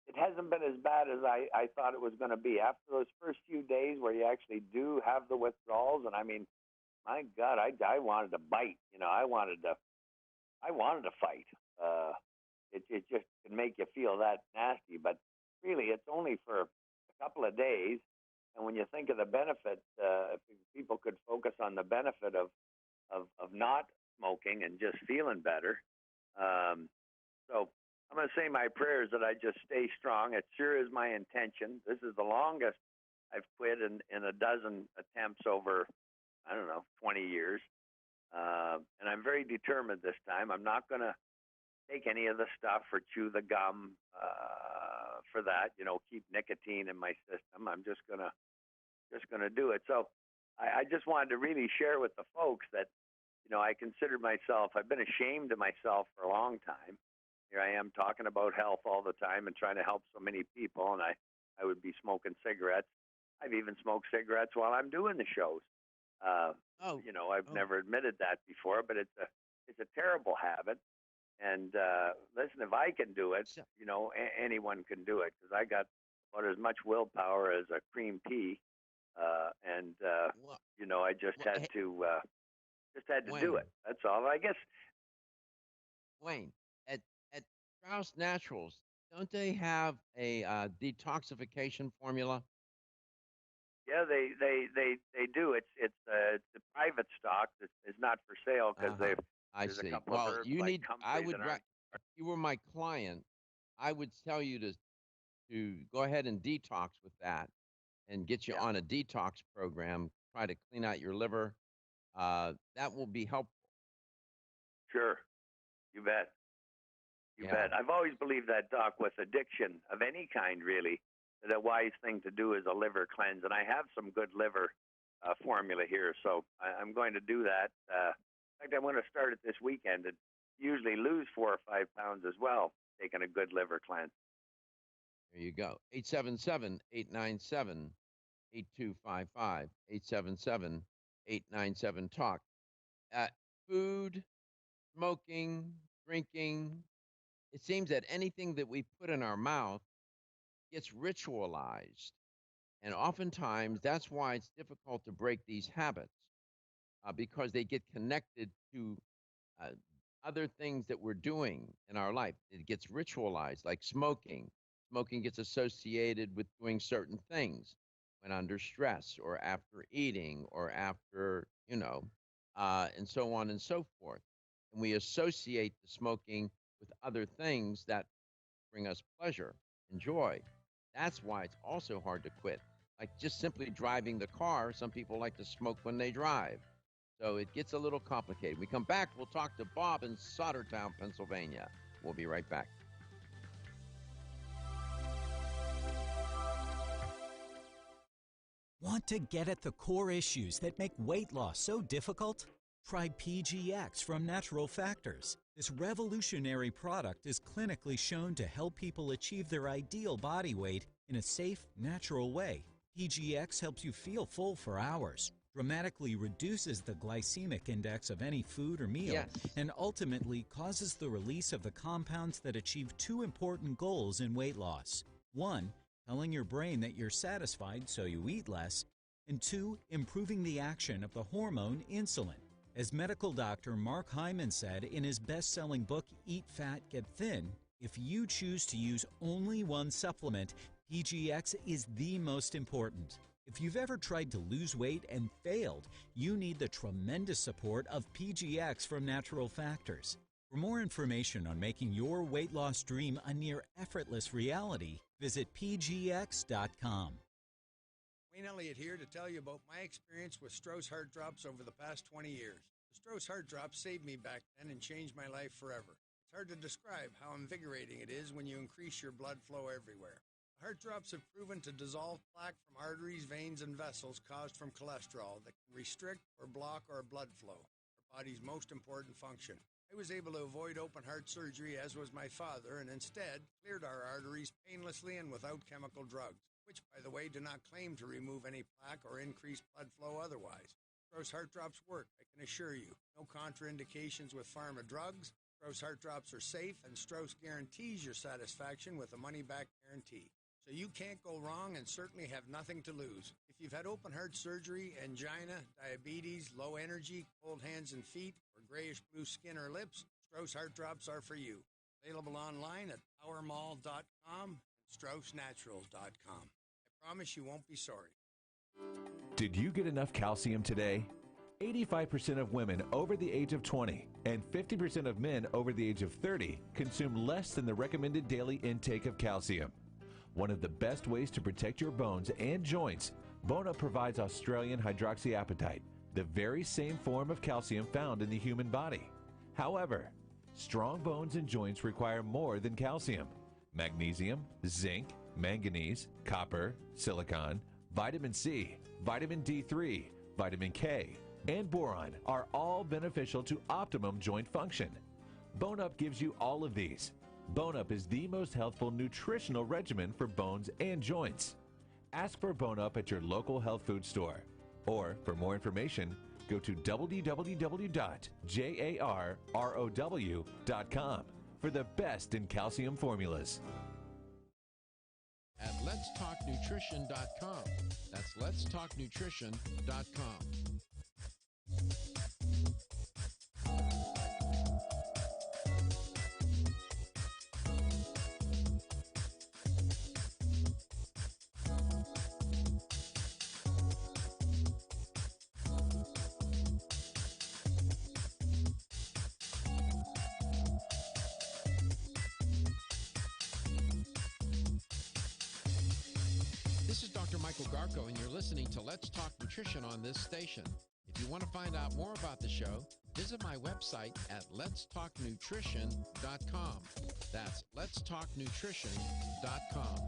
it hasn't been as bad as I thought it was going to be. After those first few days where you actually do have the withdrawals, and I mean, my God, I wanted to bite. I wanted to fight. It just can make you feel that nasty, but really, it's only for a couple of days. And when you think of the benefit, if people could focus on the benefit of not smoking and just feeling better. So I'm going to say my prayers that I just stay strong. It sure is my intention. This is the longest I've quit in a dozen attempts over, 20 years. And I'm very determined this time. I'm not going to take any of the stuff or chew the gum for that, keep nicotine in my system. I'm just going to do it. So I just wanted to really share with the folks that, I consider myself, I've been ashamed of myself for a long time. Here I am talking about health all the time and trying to help so many people, and I would be smoking cigarettes. I've even smoked cigarettes while I'm doing the shows. I've never admitted that before, but it's a terrible habit. And listen, if I can do it, anyone can do it, because I got about as much willpower as a cream pea, and I just had to. Just had to do it. That's all. I guess. Wayne, at Strauss Naturals, don't they have a detoxification formula? Yeah, they do. It's the private stock that is not for sale because I there's a see. couple of Well, herbs you like need. I comfreys would. and aren't. If you were my client, I would tell you to go ahead and detox with that, and get you on a detox program. Try to clean out your liver. That will be helpful. Sure, you bet. You Yeah. bet. I've always believed that, Doc, with addiction of any kind, really, that a wise thing to do is a liver cleanse. And I have some good liver formula here, so I'm going to do that. In fact, I'm going to start it this weekend and usually lose 4 or 5 pounds as well, taking a good liver cleanse. There you go. 877-897-8255. 877-897-TALK. Food, smoking, drinking. It seems that anything that we put in our mouth gets ritualized. And oftentimes, that's why it's difficult to break these habits because they get connected to uh, other things that we're doing in our life. It gets ritualized, like smoking. Smoking gets associated with doing certain things when under stress or after eating or after, and so on and so forth. And we associate the smoking with other things that bring us pleasure and joy. That's why it's also hard to quit. Like just simply driving the car, some people like to smoke when they drive. So it gets a little complicated. We come back, we'll talk to Bob in Soldertown, Pennsylvania. We'll be right back. Want to get at the core issues that make weight loss so difficult? Try PGX from Natural Factors. This revolutionary product is clinically shown to help people achieve their ideal body weight in a safe, natural way. PGX helps you feel full for hours, dramatically reduces the glycemic index of any food or meal, and ultimately causes the release of the compounds that achieve 2 important goals in weight loss. 1, telling your brain that you're satisfied so you eat less, and 2, improving the action of the hormone insulin. As medical doctor Mark Hyman said in his best-selling book, Eat Fat, Get Thin, if you choose to use only one supplement, PGX is the most important. If you've ever tried to lose weight and failed, you need the tremendous support of PGX from Natural Factors. For more information on making your weight loss dream a near effortless reality, visit pgx.com. Wayne Elliott here to tell you about my experience with Strauss Heart Drops over the past 20 years. The Strauss Heart Drops saved me back then and changed my life forever. It's hard to describe how invigorating it is when you increase your blood flow everywhere. The Heart Drops have proven to dissolve plaque from arteries, veins, and vessels caused from cholesterol that can restrict or block our blood flow, our body's most important function. I was able to avoid open heart surgery, as was my father, and instead cleared our arteries painlessly and without chemical drugs, which, by the way, do not claim to remove any plaque or increase blood flow otherwise. Strauss Heart Drops work, I can assure you. No contraindications with pharma drugs. Strauss Heart Drops are safe, and Strauss guarantees your satisfaction with a money-back guarantee. So you can't go wrong and certainly have nothing to lose. If you've had open heart surgery, angina, diabetes, low energy, cold hands and feet, or grayish-blue skin or lips, Strauss Heart Drops are for you. Available online at powermall.com and straussnaturals.com. I promise you won't be sorry. Did you get enough calcium today? 85% of women over the age of 20 and 50% of men over the age of 30 consume less than the recommended daily intake of calcium. One of the best ways to protect your bones and joints, Bone Up provides Australian hydroxyapatite, the very same form of calcium found in the human body. However, strong bones and joints require more than calcium. Magnesium, zinc, manganese, copper, silicon, vitamin C, vitamin D3, vitamin K, and boron are all beneficial to optimum joint function. Bone Up gives you all of these. Bone Up is the most healthful nutritional regimen for bones and joints. Ask for Bone Up at your local health food store. Or, for more information, go to www.jarrow.com for the best in calcium formulas. At letstalknutrition.com. That's letstalknutrition.com. Michael Garco, and you're listening to Let's Talk Nutrition on this station. If you want to find out more about the show, visit my website at letstalknutrition.com. That's letstalknutrition.com.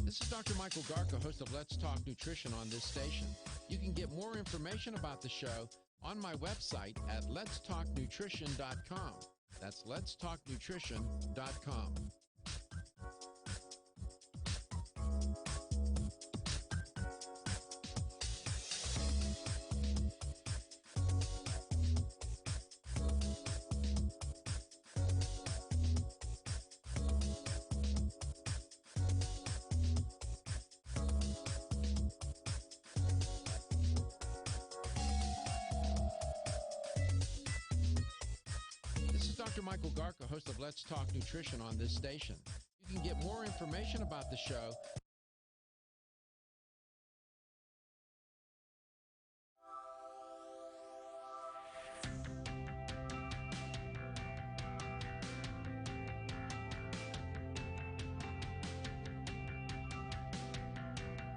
This is Dr. Michael Garco, host of Let's Talk Nutrition on this station. You can get more information about the show on my website at letstalknutrition.com. That's letstalknutrition.com. This is Dr. Michael Garco, host of Let's Talk Nutrition on this station. You can get more information about the show.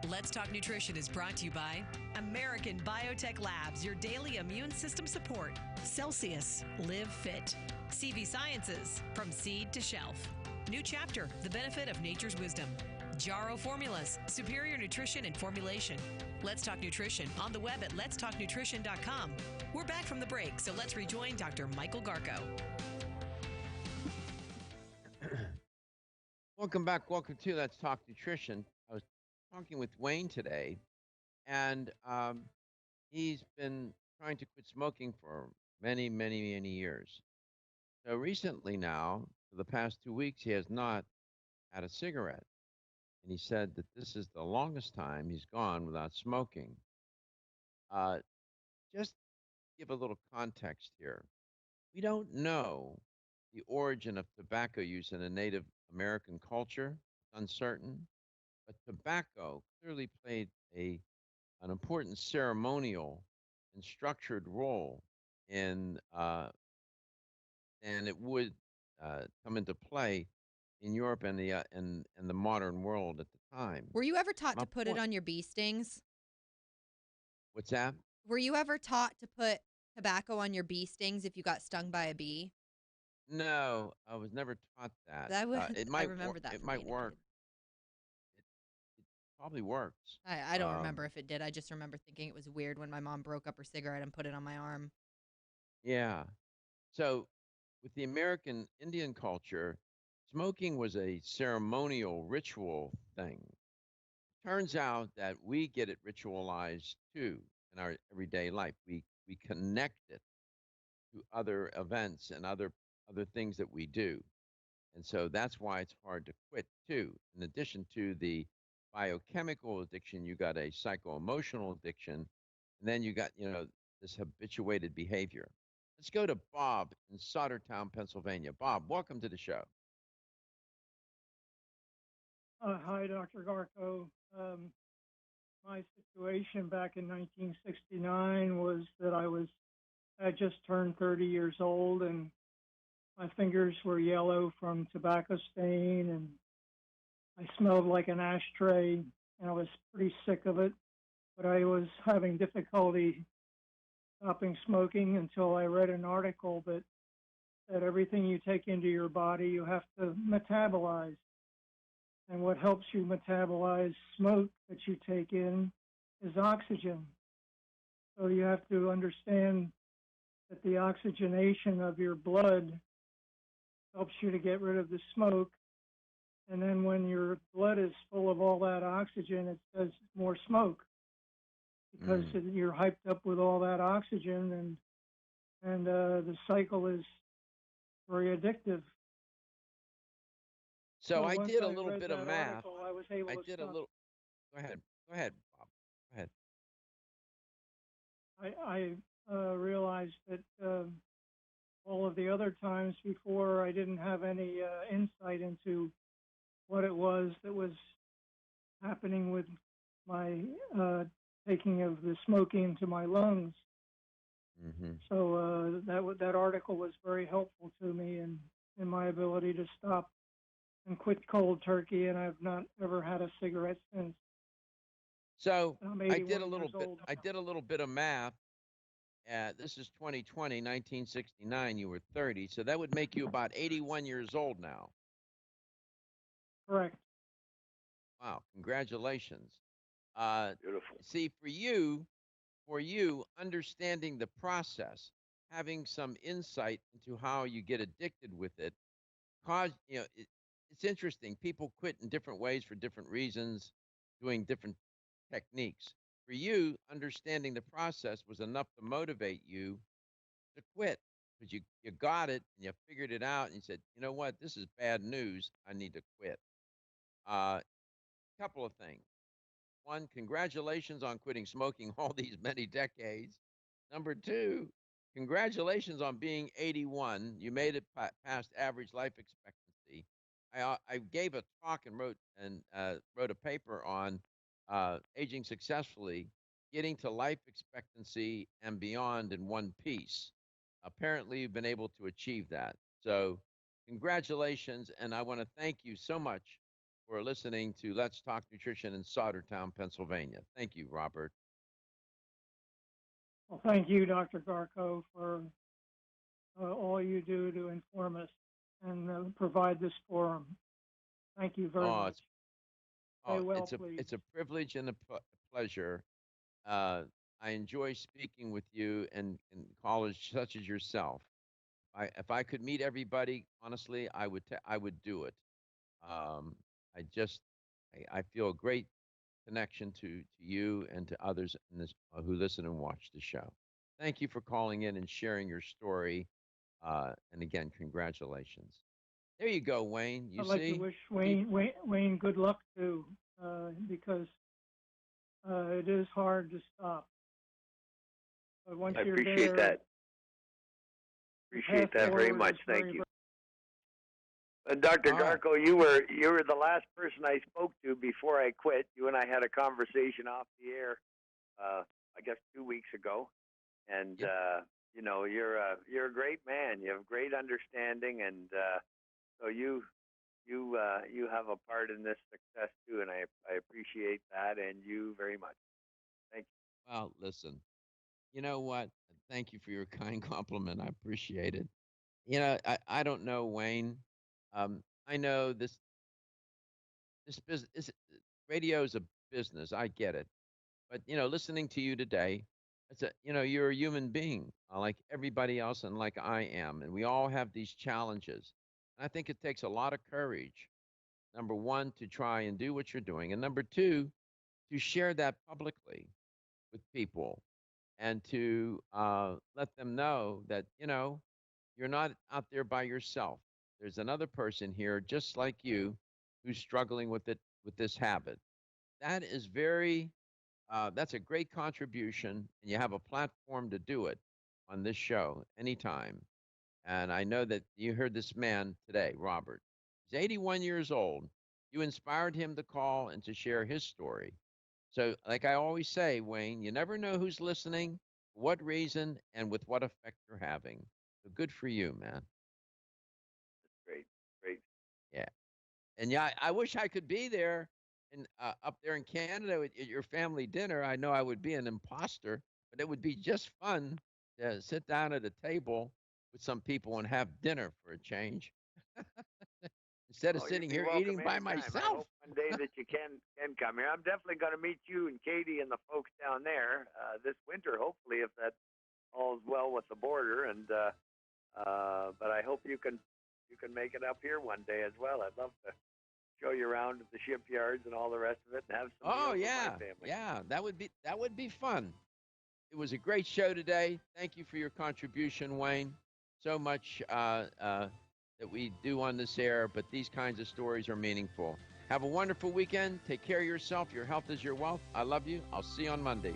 Let's Talk Nutrition is brought to you by American Biotech Labs, your daily immune system support. Celsius, Live Fit. CV Sciences, from seed to shelf. New Chapter, the benefit of nature's wisdom. Jarrow Formulas, superior nutrition and formulation. Let's Talk Nutrition on the web at letstalknutrition.com. We're back from the break, so let's rejoin Dr. Michael Garco. Welcome back. Welcome to Let's Talk Nutrition. I was talking with Wayne today, and he's been trying to quit smoking for many, many, many years. So recently now, for the past 2 weeks, he has not had a cigarette. And he said that this is the longest time he's gone without smoking. Just give a little context here. We don't know the origin of tobacco use in a Native American culture. It's uncertain. But tobacco clearly played an important ceremonial and structured role in, and it would come into play in Europe and the modern world at the time. Were you ever taught My to put it point- on your bee stings? What's that? Were you ever taught to put tobacco on your bee stings if you got stung by a bee? No, I was never taught that. That would, It I might remember that. It from might being a work. kid. It probably works. I don't Um, remember if it did. I just remember thinking it was weird when my mom broke up her cigarette and put it on my arm. Yeah. So, with the American Indian culture, smoking was a ceremonial ritual thing. Turns out that we get it ritualized too in our everyday life. We connect it to other events and other things that we do. And so that's why it's hard to quit too. In addition to the biochemical addiction, you got a psycho-emotional addiction, and then you got, this habituated behavior. Let's go to Bob in Sautertown, Pennsylvania. Bob, welcome to the show. Hi, Dr. Garco. My situation back in 1969 was that I just turned 30 years old, and my fingers were yellow from tobacco stain, and I smelled like an ashtray, and I was pretty sick of it. But I was having difficulty stopping smoking until I read an article that everything you take into your body, you have to metabolize. And what helps you metabolize smoke that you take in is oxygen. So you have to understand that the oxygenation of your blood helps you to get rid of the smoke. And then when your blood is full of all that oxygen, it does more smoke because you're hyped up with all that oxygen, and the cycle is very addictive. So I once did a I little read bit that of math. article, I was able I to did a stop. little. Go ahead, Bob. Go ahead. I realized that all of the other times before, I didn't have any insight into what it was that was happening with my taking of the smoking to my lungs. Mm-hmm. So that article was very helpful to me in my ability to stop and quit cold turkey, and I've not ever had a cigarette since. So I'm I 81 did a little years bit. old I did a little bit of math. This is 2020, 1969. You were 30, so that would make you about 81 years old now. Correct. Wow! Congratulations. Beautiful. See, for you, understanding the process, having some insight into how you get addicted with it, it's interesting. People quit in different ways for different reasons, doing different techniques. For you, understanding the process was enough to motivate you to quit because you got it and you figured it out and you said, you know what, this is bad news. I need to quit. Couple of things. One, congratulations on quitting smoking all these many decades. Number two, congratulations on being 81. You made it past average life expectancy. I gave a talk and wrote a paper on aging successfully, getting to life expectancy and beyond in one piece. Apparently, you've been able to achieve that. So, congratulations, and I want to thank you so much for listening to Let's Talk Nutrition in Sautertown, Pennsylvania. Thank you, Robert. Well, thank you, Dr. Garko, for all you do to inform us and provide this forum. Thank you very much. Stay well, please. It's a privilege and a pleasure. I enjoy speaking with you and callers such as yourself. If I could meet everybody, honestly, I would do it. I feel a great connection to you and to others in this, who listen and watch the show. Thank you for calling in and sharing your story. And again, congratulations. There you go, Wayne. I'd like to wish Wayne good luck too, because it is hard to stop. But once I you're appreciate there, that. Appreciate that very much. Thank you. Dr. Garko, you were the last person I spoke to before I quit. You and I had a conversation off the air, I guess 2 weeks ago, and you know, you're a great man. You have great understanding, and so you have a part in this success too, and I appreciate that and you very much. Thank you. Well, listen, you know what? Thank you for your kind compliment. I appreciate it. You know, I don't know, Wayne. I know this business, radio is a business. I get it. But, you know, listening to you today, you're a human being like everybody else and like I am. And we all have these challenges. And I think it takes a lot of courage, number one, to try and do what you're doing. And number two, to share that publicly with people and to let them know that, you know, you're not out there by yourself. There's another person here just like you who's struggling with this habit. That is that's a great contribution, and you have a platform to do it on this show anytime. And I know that you heard this man today, Robert. He's 81 years old. You inspired him to call and to share his story. So, like I always say, Wayne, you never know who's listening, for what reason, and with what effect you're having. So good for you, man. Great. Yeah. And yeah, I wish I could be there up there in Canada at your family dinner. I know I would be an imposter, but it would be just fun to sit down at a table with some people and have dinner for a change. Instead of sitting here eating by myself. I hope one day that you can come here. I'm definitely going to meet you and Katie and the folks down there this winter, hopefully, if that all's well with the border. And but I hope you can make it up here one day as well. I'd love to show you around at the shipyards and all the rest of it, and have some meals with my family. Yeah, that would be fun. It was a great show today. Thank you for your contribution, Wayne. So much that we do on this air, but these kinds of stories are meaningful. Have a wonderful weekend. Take care of yourself. Your health is your wealth. I love you. I'll see you on Monday.